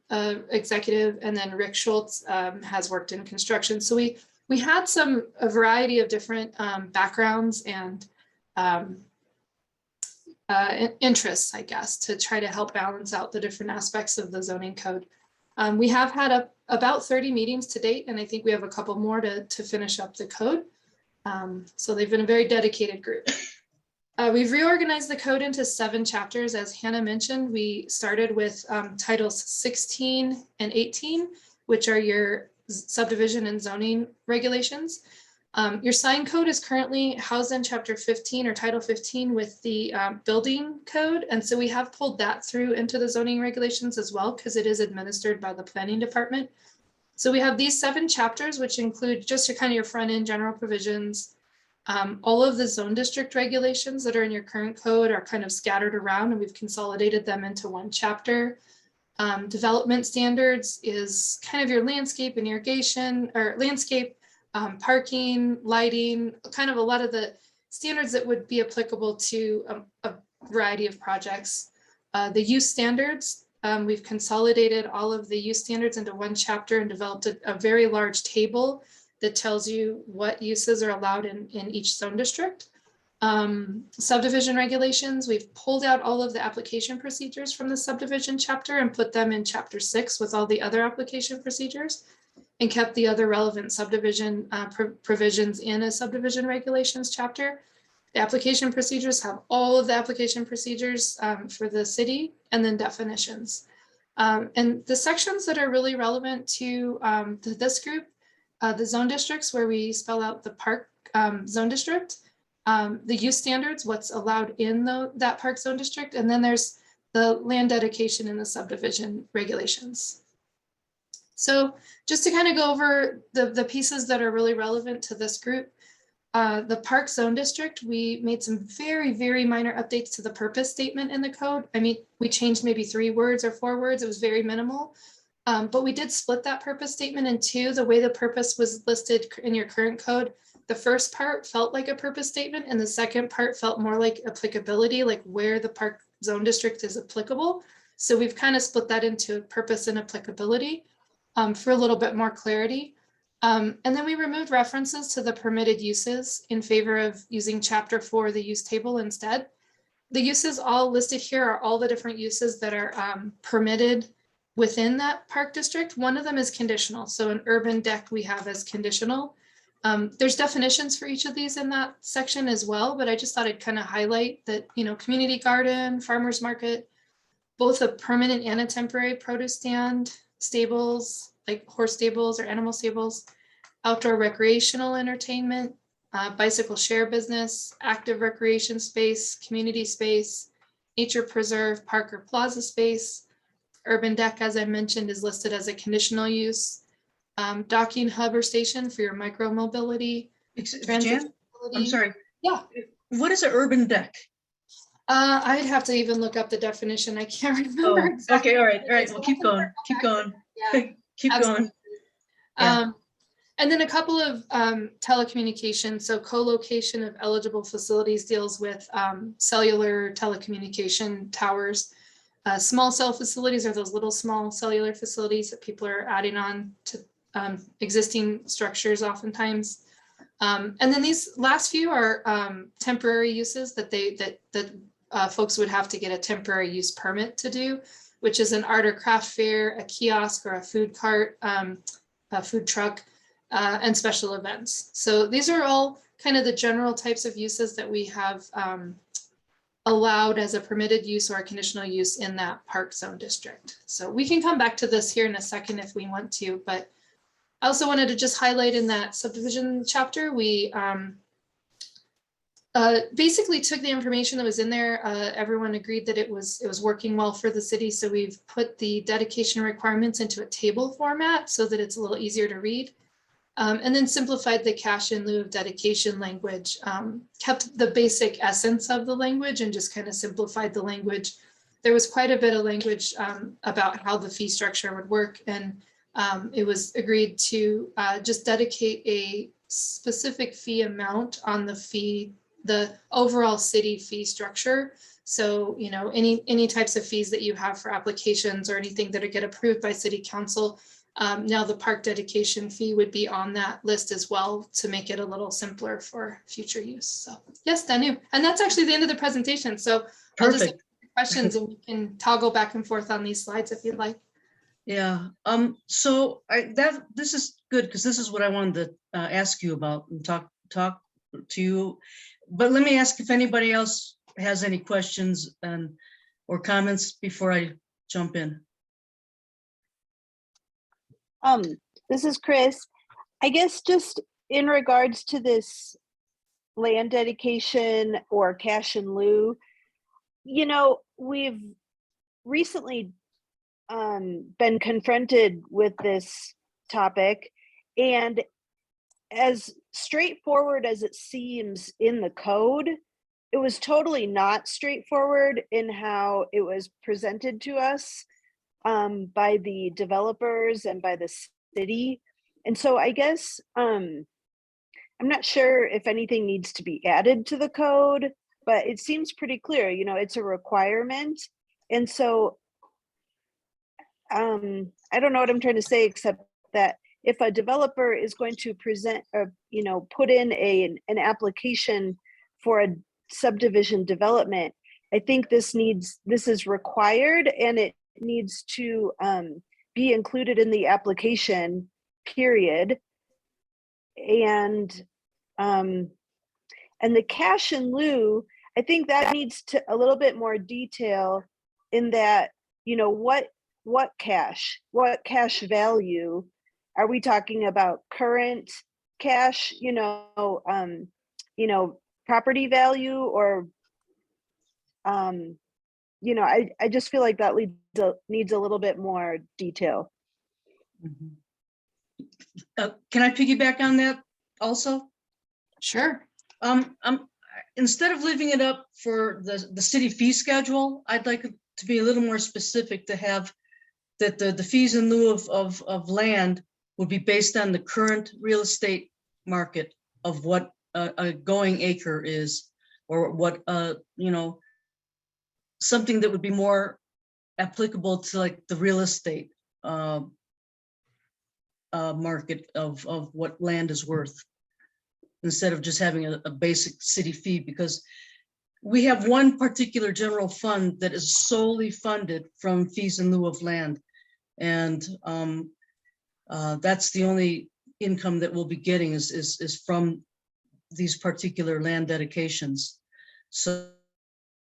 executive, and then Rick Schultz has worked in construction. So we had a variety of different backgrounds and interests, I guess, to try to help balance out the different aspects of the zoning code. We have had about 30 meetings to date, and I think we have a couple more to finish up the code. So they've been a very dedicated group. We've reorganized the code into 7 chapters. As Hannah mentioned, we started with titles 16 and 18, which are your subdivision and zoning regulations. Your sign code is currently housed in chapter 15 or title 15 with the building code. And so we have pulled that through into the zoning regulations as well, because it is administered by the planning department. So we have these 7 chapters, which include just your kind of your front end general provisions. All of the zone district regulations that are in your current code are kind of scattered around, and we've consolidated them into 1 chapter. Development standards is kind of your landscape and irrigation, or landscape, parking, lighting, kind of a lot of the standards that would be applicable to a variety of projects. The use standards, we've consolidated all of the use standards into 1 chapter and developed a very large table that tells you what uses are allowed in each zone district. Subdivision regulations, we've pulled out all of the application procedures from the subdivision chapter and put them in chapter 6 with all the other application procedures, and kept the other relevant subdivision provisions in a subdivision regulations chapter. The application procedures have all of the application procedures for the city, and then definitions. And the sections that are really relevant to this group the zone districts where we spell out the park zone district, the use standards, what's allowed in that park zone district, and then there's the land dedication and the subdivision regulations. So just to kind of go over the pieces that are really relevant to this group, the park zone district, we made some very, very minor updates to the purpose statement in the code. I mean, we changed maybe 3 words or 4 words. It was very minimal. But we did split that purpose statement in 2. The way the purpose was listed in your current code, the first part felt like a purpose statement and the second part felt more like applicability, like where the park zone district is applicable. So we've kind of split that into purpose and applicability for a little bit more clarity. And then we removed references to the permitted uses in favor of using chapter 4, the use table instead. The uses all listed here are all the different uses that are permitted within that park district. One of them is conditional. So an urban deck we have as conditional. There's definitions for each of these in that section as well, but I just thought I'd kind of highlight that, you know, community garden, farmer's market, both a permanent and a temporary produce stand, stables, like horse stables or animal stables, outdoor recreational entertainment, bicycle share business, active recreation space, community space, nature preserve, park or plaza space. Urban deck, as I mentioned, is listed as a conditional use. Docking hub or station for your micro mobility. Jan, I'm sorry. Yeah. What is an urban deck? I'd have to even look up the definition. I can't remember. Oh, exactly. okay, all right. Well, keep going. Keep going. Yeah, Keep absolutely. going. Yeah. And then a couple of telecommunications. So co-location of eligible facilities deals with cellular telecommunication towers. Small cell facilities are those little small cellular facilities that people are adding on to existing structures oftentimes. And then these last few are temporary uses that folks would have to get a temporary use permit to do, which is an art or craft fair, a kiosk or a food cart, a food truck, and special events. So these are all kind of the general types of uses that we have allowed as a permitted use or a conditional use in that park zone district. So we can come back to this here in a second if we want to, but I also wanted to just highlight in that subdivision chapter, we basically took the information that was in there. Everyone agreed that it was working well for the city. So we've put the dedication requirements into a table format so that it's a little easier to read. And then simplified the cash in lieu of dedication language, kept the basic essence of the language and just kind of simplified the language. There was quite a bit of language about how the fee structure would work. And it was agreed to just dedicate a specific fee amount on the overall city fee structure. So, you know, any types of fees that you have for applications or anything that get approved by city council, now the park dedication fee would be on that list as well to make it a little simpler for future use. So yes, Danu. And that's actually the end of the presentation. So I'll just Perfect. answer questions and we can toggle back and forth on these slides if you'd like. Yeah. So this is good because this is what I wanted to ask you about and talk to you. But let me ask if anybody else has any questions or comments before I jump in. This is Chris. I guess just in regards to this land dedication or cash in lieu, you know, we've recently been confronted with this topic, and as straightforward as it seems in the code, it was totally not straightforward in how it was presented to us by the developers and by the city. And so I guess I'm not sure if anything needs to be added to the code, but it seems pretty clear, you know, it's a requirement. And so I don't know what I'm trying to say, except that if a developer is going to present or, you know, put in an application for a subdivision development, I think this is required and it needs to be included in the application, period. And the cash in lieu, I think that needs to a little bit more detail in that, you know, what cash value are we talking about current cash, property value, or, I just feel like that needs a little bit more detail. Can I piggyback on that also? Sure. Instead of leaving it up for the city fee schedule, I'd like it to be a little more specific, to have that the fees in lieu of land would be based on the current real estate market of what a going acre is, or what, something that would be more applicable to like the real estate market of what land is worth, instead of just having a basic city fee, because we have one particular general fund that is solely funded from fees in lieu of land. And that's the only income that we'll be getting is from these particular land dedications. So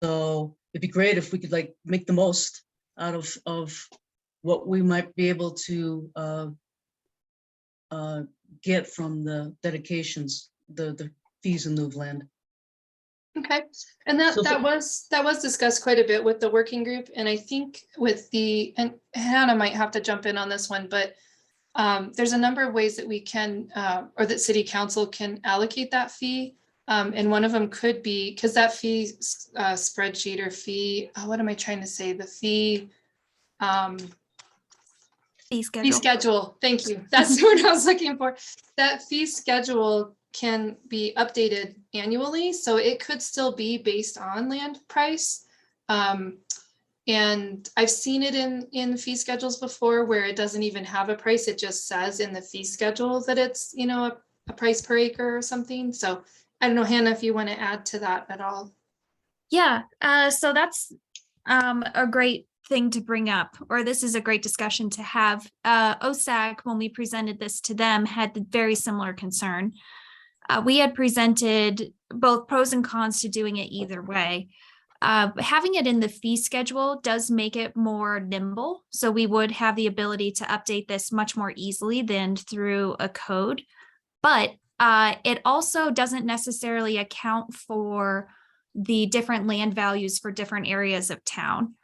it'd be great if we could like make the most out of what we might be able to get from the dedications, the fees in lieu of land. Okay, and that was discussed quite a bit with the working group, and I think and Hannah might have to jump in on this one, but there's a number of ways that we can, or that city council can allocate that fee. And one of them could be, because that fee spreadsheet or fee, what am I trying to say? The fee schedule. Thank you. That's the word I was looking for. That fee schedule can be updated annually, so it could still be based on land price. And I've seen it in fee schedules before where it doesn't even have a price. It just says in the fee schedule that it's, a price per acre or something. So I don't know, Hannah, if you want to add to that at all. Yeah, so that's a great thing to bring up, or this is a great discussion to have. OSAC, when we presented this to them, had the very similar concern. We had presented both pros and cons to doing it either way. Having it in the fee schedule does make it more nimble. So we would have the ability to update this much more easily than through a code. But it also doesn't necessarily account for the different land values for different areas of town.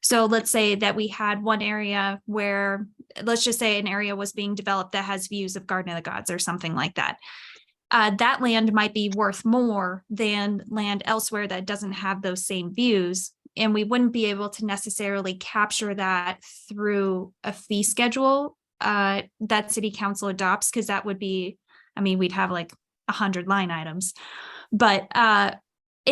So let's say that we had one area where, let's just say an area was being developed that has views of Garden of the Gods or something like that. That land might be worth more than land elsewhere that doesn't have those same views. And we wouldn't be able to necessarily capture that through a fee schedule that city council adopts, because that would be, we'd have like 100 line items. But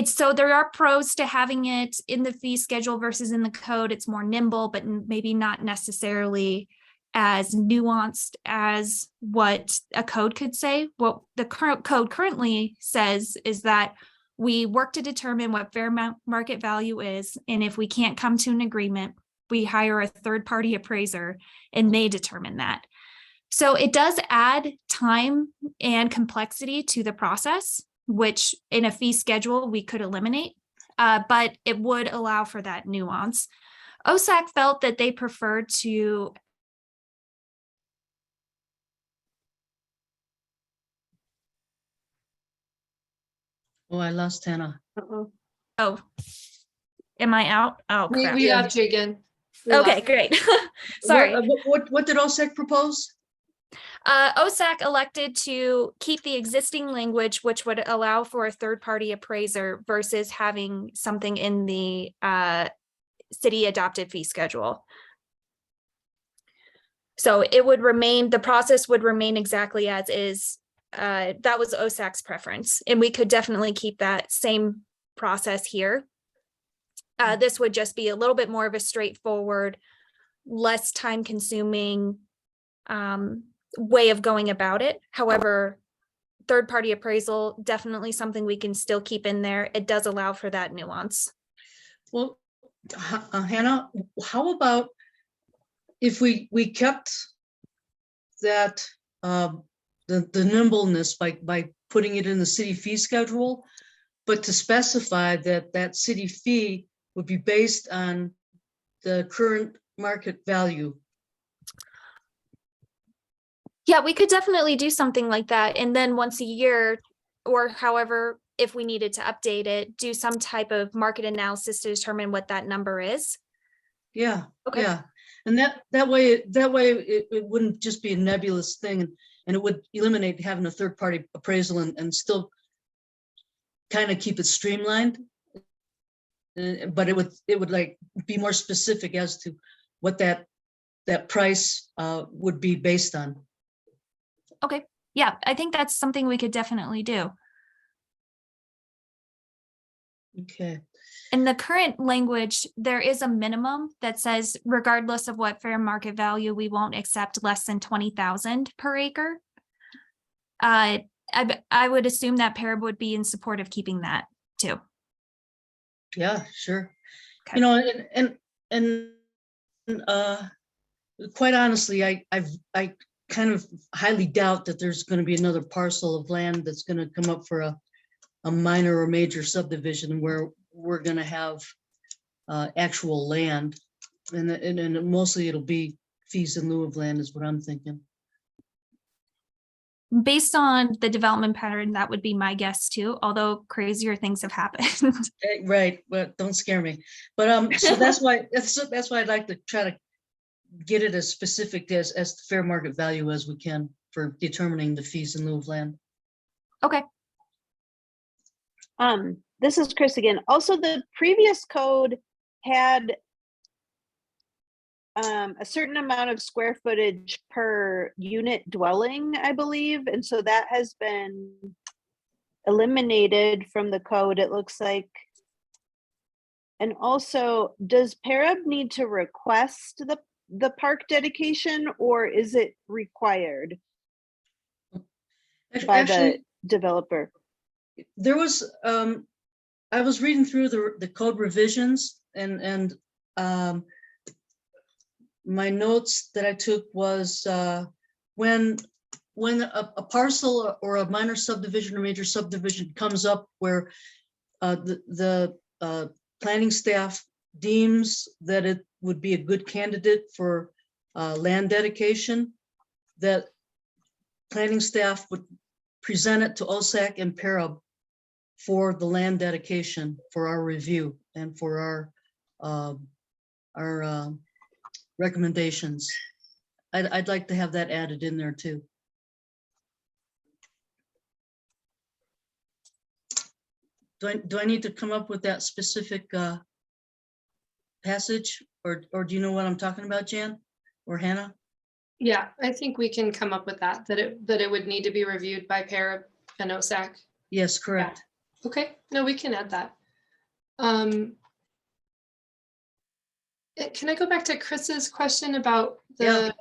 so there are pros to having it in the fee schedule versus in the code. It's more nimble, but maybe not necessarily as nuanced as what a code could say. What the current code currently says is that we work to determine what fair market value is, and if we can't come to an agreement, we hire a third-party appraiser and they determine that. So it does add time and complexity to the process, which in a fee schedule we could eliminate, but it would allow for that nuance. OSAC felt that they preferred to Oh, I lost Hannah. Oh, am I out? Oh, crap. We got you again. Okay, great. Sorry. What did OSAC propose? OSAC elected to keep the existing language, which would allow for a third-party appraiser versus having something in the city adopted fee schedule. So it would remain, the process would remain exactly as is. That was OSAC's preference, and we could definitely keep that same process here. This would just be a little bit more of a straightforward, less time-consuming way of going about it. However, third-party appraisal, definitely something we can still keep in there. It does allow for that nuance. Well, Hannah, how about if we kept that the nimbleness by putting it in the city fee schedule, but to specify that city fee would be based on the current market value? Yeah, we could definitely do something like that. And then once a year, or however, if we needed to update it, do some type of market analysis to determine what that number is. Yeah, Okay. yeah. And that way it wouldn't just be a nebulous thing, and it would eliminate having a third party appraisal and still kind of keep it streamlined. But it would like be more specific as to what that price would be based on. Okay. Yeah, I think that's something we could definitely do. Okay. In the current language, there is a minimum that says regardless of what fair market value, we won't accept less than 20,000 per acre. I would assume that PARAB would be in support of keeping that too. Yeah, sure. Okay. You know, and quite honestly, I kind of highly doubt that there's going to be another parcel of land that's going to come up for a minor or major subdivision where we're going to have actual land, and mostly it'll be fees in lieu of land is what I'm thinking. Based on the development pattern, that would be my guess too, although crazier things have happened. Right, but don't scare me. But so that's why I'd like to try to get it as specific as the fair market value as we can for determining the fees in lieu of land. Okay. This is Chris again. Also, the previous code had a certain amount of square footage per unit dwelling, I believe. And so that has been eliminated from the code, it looks like. And also, does PARAB need to request the park dedication, or is it required by Actually, the developer? there was I was reading through the code revisions, and my notes that I took was when a parcel or a minor subdivision or major subdivision comes up where the planning staff deems that it would be a good candidate for land dedication, that planning staff would present it to OSAC and PARAB for the land dedication for our review and for our recommendations. I'd like to have that added in there too. Do I need to come up with that specific passage, or do you know what I'm talking about, Jan or Hannah? Yeah, I think we can come up with that it would need to be reviewed by PARAB and OSAC. Yes, correct. Okay, no, we can add that. Can I go back to Chris's question about the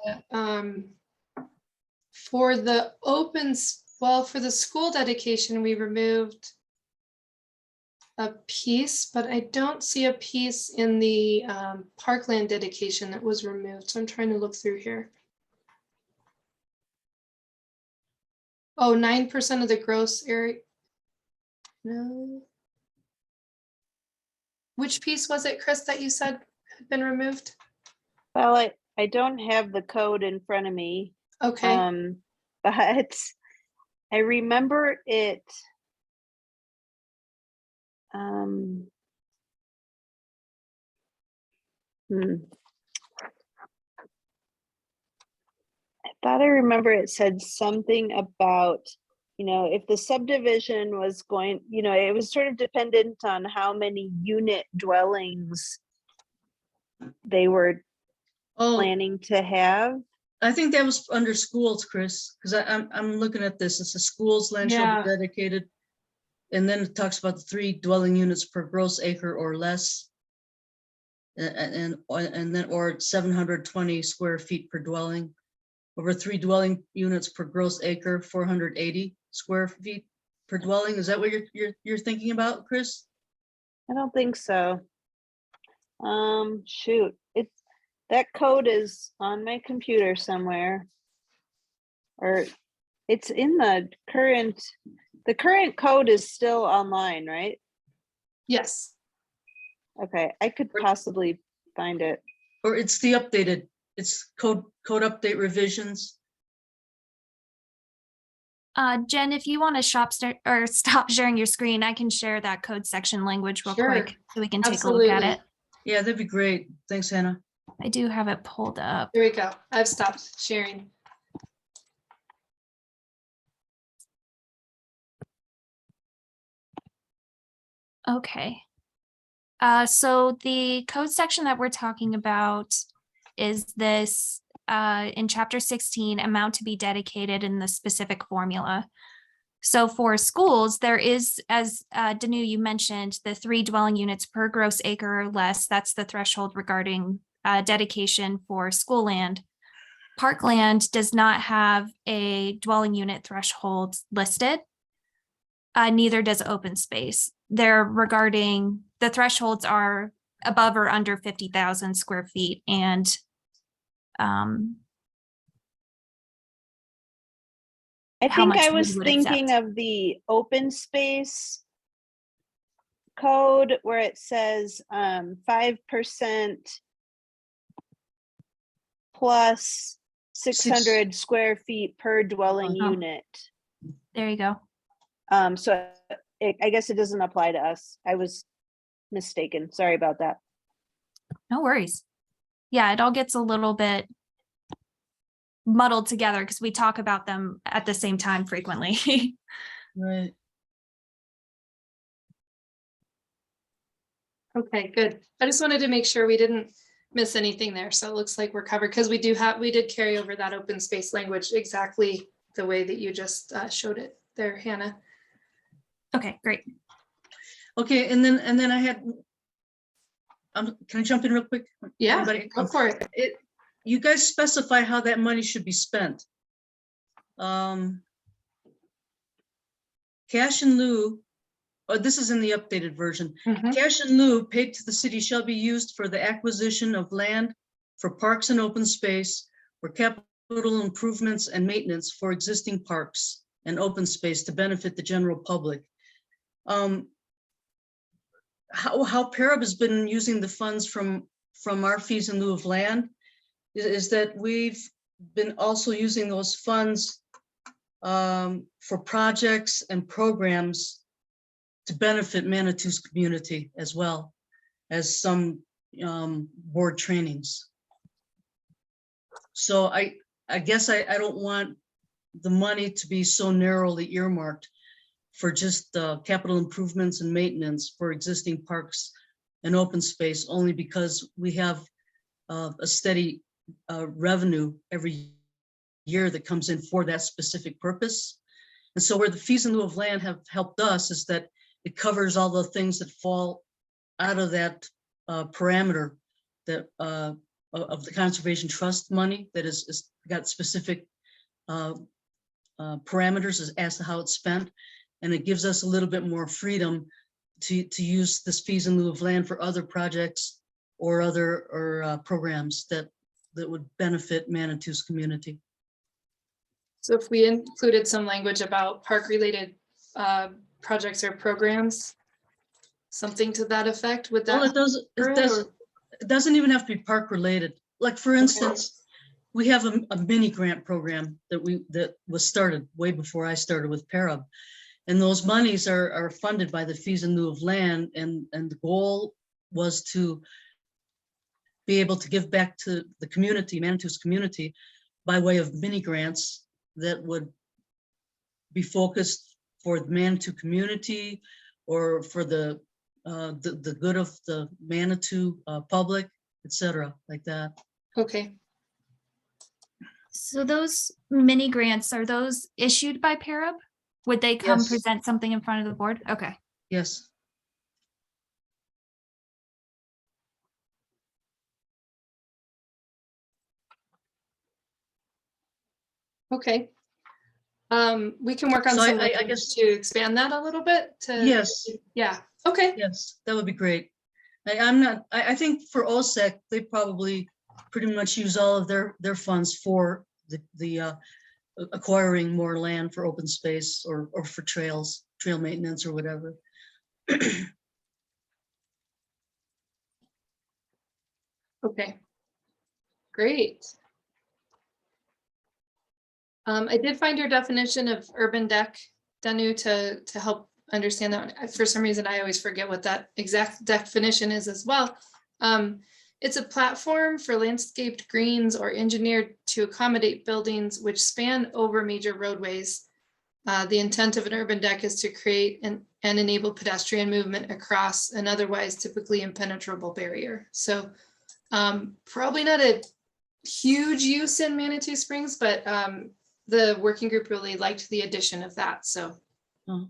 for the for the school dedication, we removed a piece, but I don't see a piece in the parkland dedication that was removed. So I'm trying to look through here. Oh, 9% of the gross area. No. Which piece was it, Chris, that you said had been removed? Well, I don't have the code in front of me. Okay. But I remember it. I thought I remember it said something about, if the subdivision was going, it was sort of dependent on how many unit dwellings they were planning to have. I think that was under schools, Chris, because I'm looking at this. It's a schools land shall be dedicated. And then it talks about the 3 dwelling units per gross acre or less. And then, or 720 square feet per dwelling. Over 3 dwelling units per gross acre, 480 square feet per dwelling. Is that what you're thinking about, Chris? I don't think so. Shoot, that code is on my computer somewhere, or it's in the current code is still online, right? Yes. Okay, I could possibly find it. Or it's the updated, it's code update revisions. Jen, if you want to or stop sharing your screen, I can share that code section language real Sure. quick so we can take a look at Absolutely. it. Yeah, that'd be great. Thanks, Hannah. I do have it pulled up. There we go. I've stopped sharing. Okay. So the code section that we're talking about is this in chapter 16, amount to be dedicated in the specific formula. So for schools, there is, as Danu, you mentioned, the 3 dwelling units per gross acre or less. That's the threshold regarding dedication for school land. Parkland does not have a dwelling unit threshold listed. Neither does open space. They're regarding, the thresholds are above or under 50,000 square feet. And I how think much I we was would thinking accept. of the open space code where it says 5% plus 600 square feet per dwelling Uh-huh. unit. There you go. So I guess it doesn't apply to us. I was mistaken. Sorry about that. No worries. Yeah, it all gets a little bit muddled together because we talk about them at the same time frequently. Right. Okay, good. I just wanted to make sure we didn't miss anything there. So it looks like we're covered because we did carry over that open space language exactly the way that you just showed it there, Hannah. Okay, great. Okay, and then I had, can I jump in real quick? Yeah, Anybody? go for it. You guys specify how that money should be spent. Cash in lieu, this is in the updated version. Mhm. Cash in lieu paid to the city shall be used for the acquisition of land for parks and open space, or capital improvements and maintenance for existing parks and open space to benefit the general public. How PARAB has been using the funds from our fees in lieu of land is that we've been also using those funds for projects and programs to benefit Manitou's community, as well as some board trainings. So I guess I don't want the money to be so narrowly earmarked for just capital improvements and maintenance for existing parks and open space, only because we have a steady revenue every year that comes in for that specific purpose. And so where the fees in lieu of land have helped us is that it covers all the things that fall out of that parameter that of the conservation trust money that is got specific parameters as to how it's spent. And it gives us a little bit more freedom to use this fees in lieu of land for other projects or other programs that would benefit Manitou's community. So if we included some language about park related projects or programs, something to that effect, would that? Well, it doesn't even have to be park related. Like for instance, we have a mini grant program that was started way before I started with PARAB. And those monies are funded by the fees in lieu of land. And the goal was to be able to give back to the community, Manitou's community, by way of mini grants that would be focused for the Manitou community or for the good of the Manitou public, etc., like that. Okay. So those mini grants, are those issued by PARAB? Would they come Yes. present something in front of the board? Okay. Yes. Okay. We can work on So some I language guess- to expand that a little bit to. Yes. Yeah, okay. Yes, that would be great. I think for OSEC, they probably pretty much use all of their funds for the acquiring more land for open space or for trail maintenance or whatever. Okay. Great. I did find your definition of urban deck, Danu, to help understand that. For some reason, I always forget what that exact definition is as well. It's a platform for landscaped greens or engineered to accommodate buildings which span over major roadways. The intent of an urban deck is to create and enable pedestrian movement across an otherwise typically impenetrable barrier. So probably not a huge use in Manitou Springs, but the working group really liked the addition of that. So, Oh.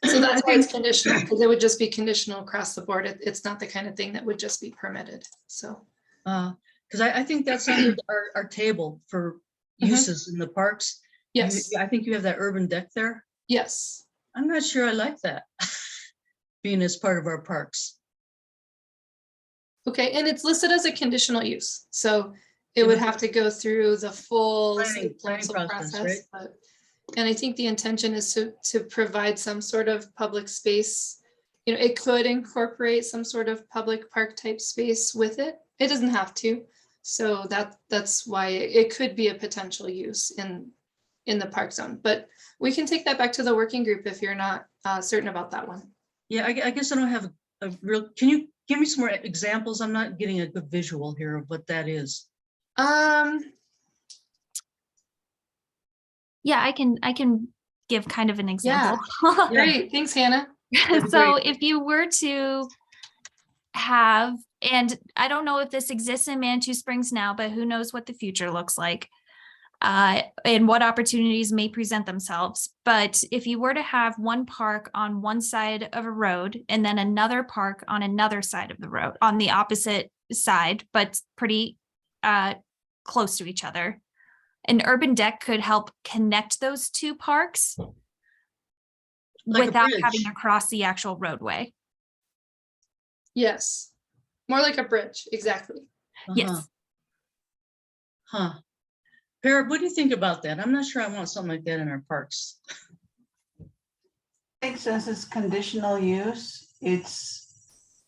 so that's I why it's think- conditional, because it would just be conditional across the board. It's not the kind of thing that would just be permitted. So, Because I think that's under our table for uses in the parks. yes, I think you have that urban deck there. yes. I'm not sure I like that being as part of our parks. Okay, and it's listed as a conditional use. So it Yeah, would but- have to go through the full Planning city council process, process. right? But, and I think the intention is to provide some sort of public space. You know, it could incorporate some sort of public park type space with it. It doesn't have to. So that's why it could be a potential use in the park zone. But we can take that back to the working group if you're not certain about that one. Yeah, I guess I don't have a real, can you give me some more examples? I'm not getting a good visual here of what that is. Yeah, I can give kind of an example. Great, thanks, Hannah. So if you were to have, and I don't know if this exists in Manitou Springs now, but who knows what the future looks like, and what opportunities may present themselves. But if you were to have one park on one side of a road and then another park on another side of the road, on the opposite side, but pretty close to each other, an urban deck could help connect those two parks Like a without bridge. having to cross the actual roadway. Yes, more like a bridge, exactly. Yes. Huh. Parab, what do you think about that? I'm not sure I want something like that in our parks. I think since it's conditional use, it's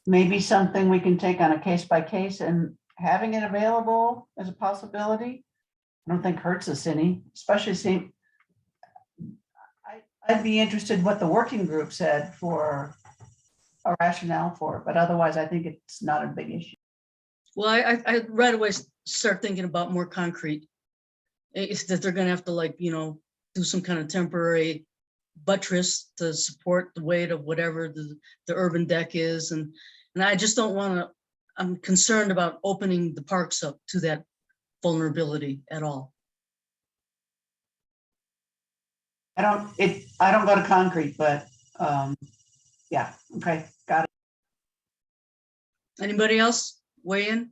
maybe something we can take on a case by case, and having it available as a possibility, I don't think hurts us any, especially seeing. I'd be interested what the working group said for a rationale for it, but otherwise I think it's not a big issue. Well, I right away start thinking about more concrete. It's that they're gonna have to, like, do some kind of temporary buttress to support the weight of whatever the urban deck is. And I just don't wanna, I'm concerned about opening the parks up to that vulnerability at all. I don't go to concrete, but yeah, okay, got it. Anybody else weigh in?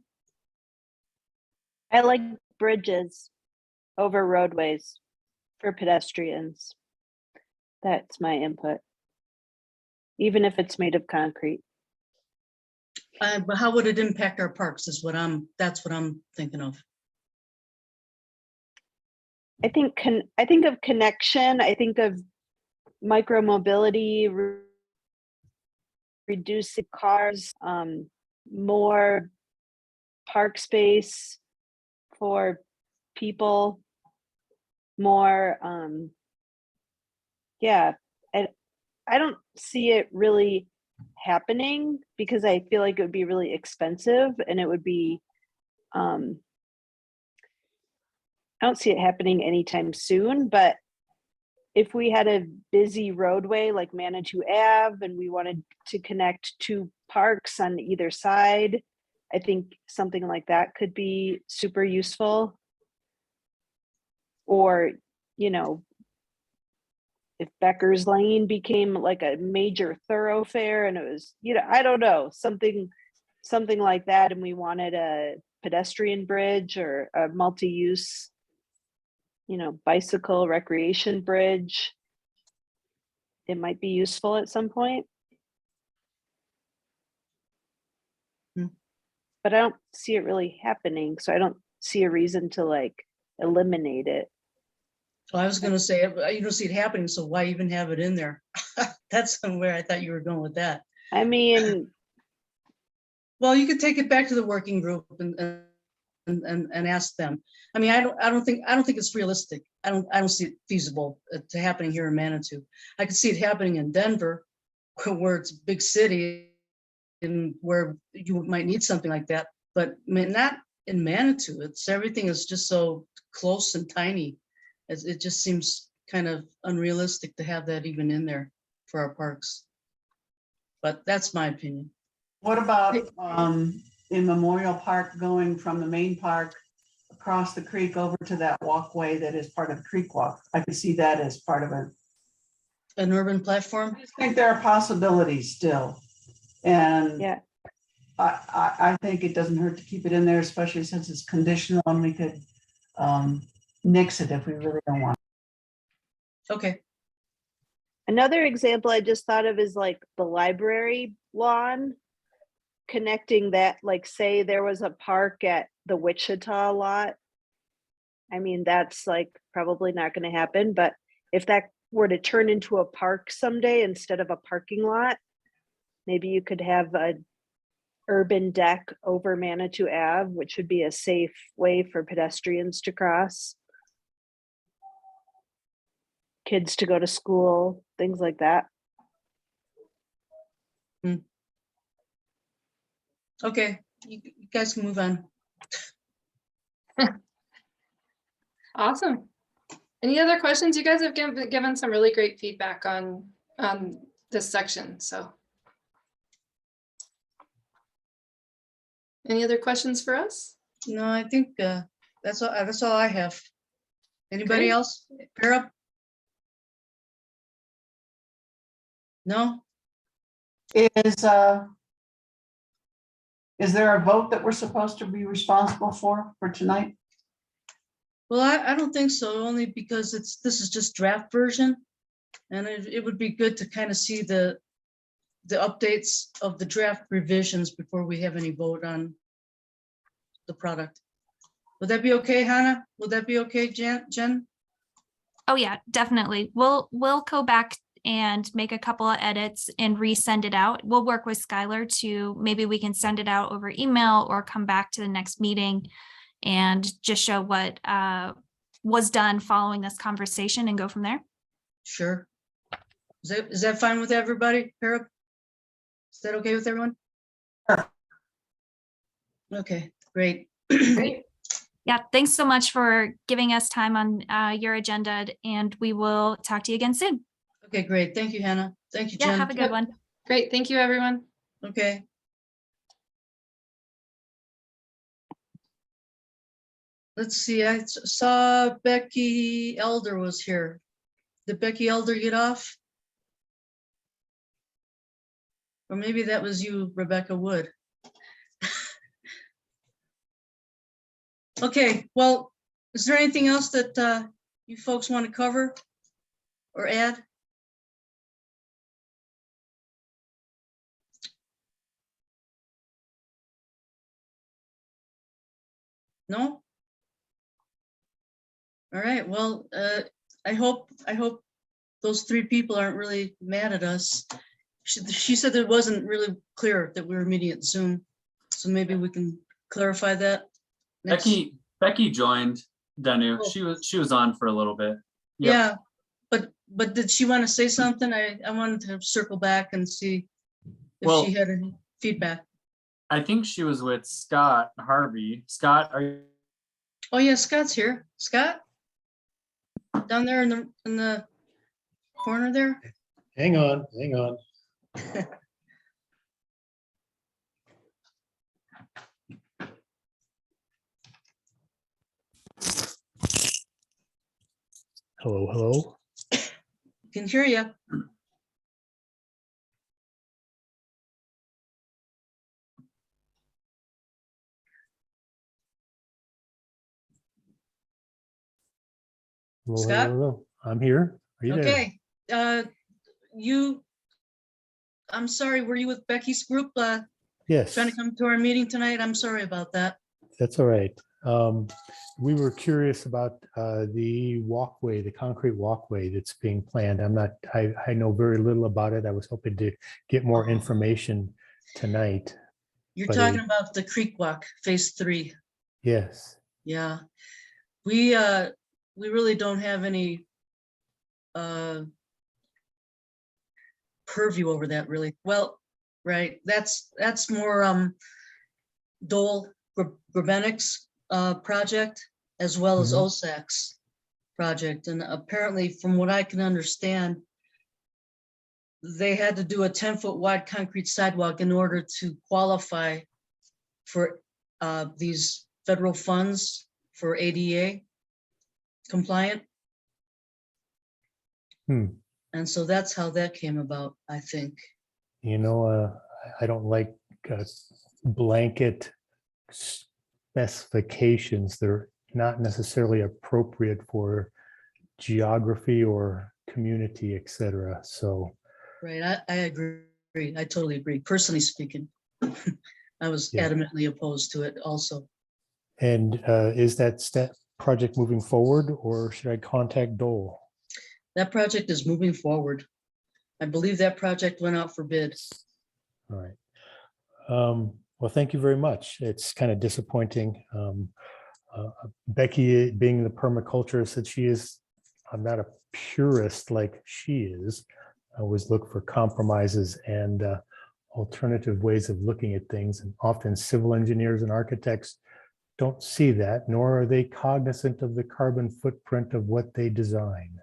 I like bridges over roadways for pedestrians. That's my input. Even if it's made of concrete. But how would it impact our parks is that's what I'm thinking of. I think of connection. I think of micro mobility, reducing cars, more park space for people, more, yeah. And I don't see it really happening because I feel like it would be really expensive, and it would be, I don't see it happening anytime soon, but if we had a busy roadway like Manitou Ave and we wanted to connect two parks on either side, I think something like that could be super useful. Or, if Becker's Lane became like a major thoroughfare and it was, I don't know, something like that, and we wanted a pedestrian bridge or a multi-use, bicycle recreation bridge, it might be useful at some point. But I don't see it really happening, so I don't see a reason to eliminate it. Well, I was gonna say, you don't see it happening, so why even have it in there? That's somewhere I thought you were going with that. I mean, Well, you could take it back to the working group and and ask them. I mean, I don't think it's realistic. I don't see it feasible to happening here in Manitou. I could see it happening in Denver, where it's a big city and where you might need something like that, but not in Manitou. Everything is just so close and tiny. It just seems kind of unrealistic to have that even in there for our parks. But that's my opinion. What about in Memorial Park, going from the main park across the creek over to that walkway that is part of the creek walk? I could see that as part of it. An urban platform? I think there are possibilities still. And Yeah. I think it doesn't hurt to keep it in there, especially since it's conditional and we could nix it if we really don't want. Okay. Another example I just thought of is like the library lawn, connecting that, like say there was a park at the Wichita lot. I mean, that's like probably not going to happen, but if that were to turn into a park someday instead of a parking lot, maybe you could have a urban deck over Manitou Ave, which would be a safe way for pedestrians to cross. Kids to go to school, things like that. Okay, you guys can move on. Awesome. Any other questions? You guys have given some really great feedback on this section, so. Any other questions for us? No, I think that's all I have. Anybody Great. else? PARAB? No? Is there a vote that we're supposed to be responsible for tonight? Well, I don't think so, only because this is just draft version. And it would be good to kind of see the updates of the draft revisions before we have any vote on the product. Would that be okay, Hannah? Would that be okay, Jen? Oh yeah, definitely. We'll go back and make a couple of edits and resend it out. We'll work with Skylar to maybe we can send it out over email or come back to the next meeting and just show what was done following this conversation and go from there. Sure. Is that fine with everybody, PARAB? Is that okay with everyone? Sure. Okay, great. Great. Yeah, thanks so much for giving us time on your agenda, and we will talk to you again soon. Okay, great. Thank you, Hannah. Thank you, Jen. Yeah, have a good one. Great. Thank you, everyone. Okay. Let's see, I saw Becky Elder was here. Did Becky Elder get off? Or maybe that was you, Rebecca Wood. Okay, well, is there anything else that you folks want to cover or add? No? All right, well, I hope those three people aren't really mad at us. She said it wasn't really clear that we were meeting at Zoom, so maybe we can clarify that. next. Becky joined Danu. Oh. She was on for a little bit. Yep. Yeah, but did she want to say something? I wanted to circle back and see if she had any feedback. I think she was with Scott Harvey. Scott, are you? Oh yeah, Scott's here. Scott? Down there in the corner there? Hang on. Hello. Can hear you. Scott? Hello. I'm here. Are you there? Okay, I'm sorry, were you with Becky's group, Yes, trying to come to our meeting tonight? I'm sorry about that. that's all right. We were curious about the walkway, the concrete walkway that's being planned. I know very little about it. I was hoping to get more information tonight. You're But talking about the Creek Walk, phase 3. Yes. Yeah. We really don't have any purview over that really. Well, right, that's more Dole Grabenic's project as well as Mhm. OSAC's project. And apparently, from what I can understand, they had to do a 10-foot wide concrete sidewalk in order to qualify for these federal funds for ADA compliant. Hmm. And so that's how that came about, I think. You know, I don't like blanket specifications. They're not necessarily appropriate for geography or community, et cetera. So, Right, I agree. I totally agree. Personally speaking, I was Yeah. adamantly opposed to it also. and is that project moving forward, or should I contact Dole? That project is moving forward. I believe that project went out for bid. All right. Well, thank you very much. It's kind of disappointing. Becky, being the permaculturist that she is, I'm not a purist like she is. I always look for compromises and alternative ways of looking at things. And often civil engineers and architects don't see that, nor are they cognizant of the carbon footprint of what they design.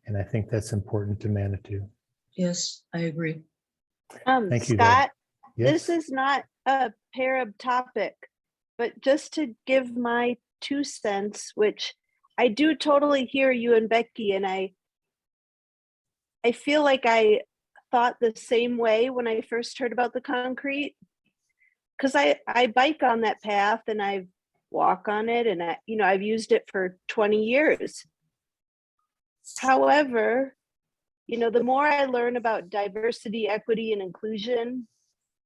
And I think that's important to Manitou. Yes, I agree. Thank you, though. Scott, Yes. this is not a PARAB topic, but just to give my 2 cents, which I do totally hear you and Becky, and I feel like I thought the same way when I first heard about the concrete, because I bike on that path and I walk on it, and I've used it for 20 years. However, the more I learn about diversity, equity, and inclusion,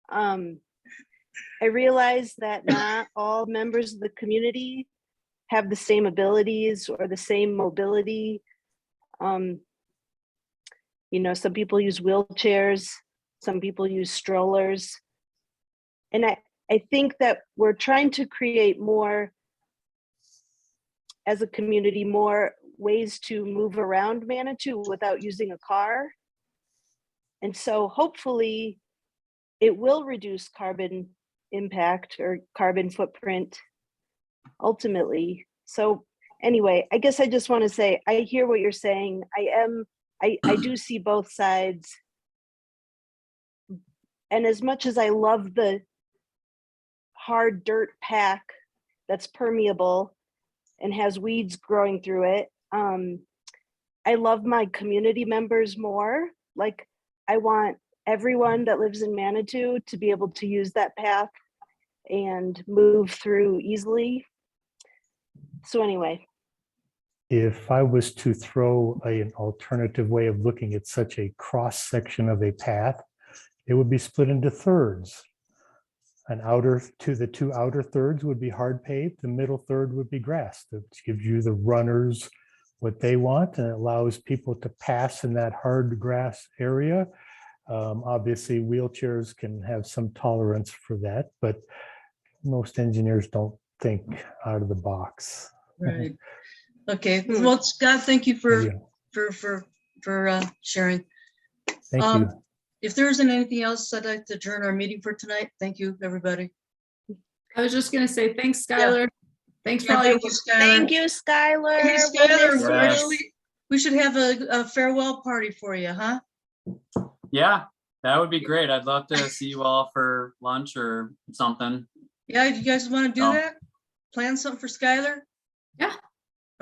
I realize that not all members of the community have the same abilities or the same mobility. Some people use wheelchairs, some people use strollers. And I think that we're trying to create more, as a community, more ways to move around Manitou without using a car. And so hopefully it will reduce carbon impact or carbon footprint ultimately. So anyway, I guess I just want to say, I hear what you're saying. I do see both sides. And as much as I love the hard dirt pack that's permeable and has weeds growing through it, I love my community members more. Like, I want everyone that lives in Manitou to be able to use that path and move through easily. So anyway. If I was to throw an alternative way of looking at such a cross section of a path, it would be split into thirds. The two outer thirds would be hard paved, the middle third would be grass. That gives you the runners what they want, and it allows people to pass in that hard grass area. Obviously, wheelchairs can have some tolerance for that, but most engineers don't think out of the box. Right. Okay. Well, Scott, thank you for sharing. Thank you. If there isn't anything else, I'd like to adjourn our meeting for tonight. Thank you, everybody. I was just gonna say, thanks, Skylar. Thanks for Yeah, all your thank you, work. Skylar. Thank you, Skylar. Hey, We'll miss Skylar, you. we should have a farewell party for you, huh? Yeah, that would be great. I'd love to see you all for lunch or something. Yeah, you guys want to do Oh. that? Plan something for Skylar? Yeah.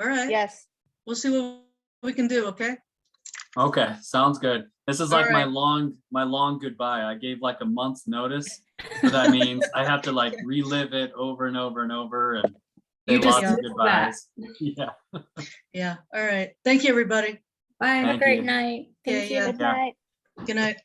All right. Yes. We'll see what we can do, okay? Okay, sounds good. This is like All my right. long goodbye. I gave like a month's notice. So that means I have to like relive it over and over and over and say You just lots of missed that. goodbyes. Yeah. Yeah. All right. Thank you, everybody. Bye. Have a Thank great you. night. Thank Yeah, you. Good Yeah. night. Good night.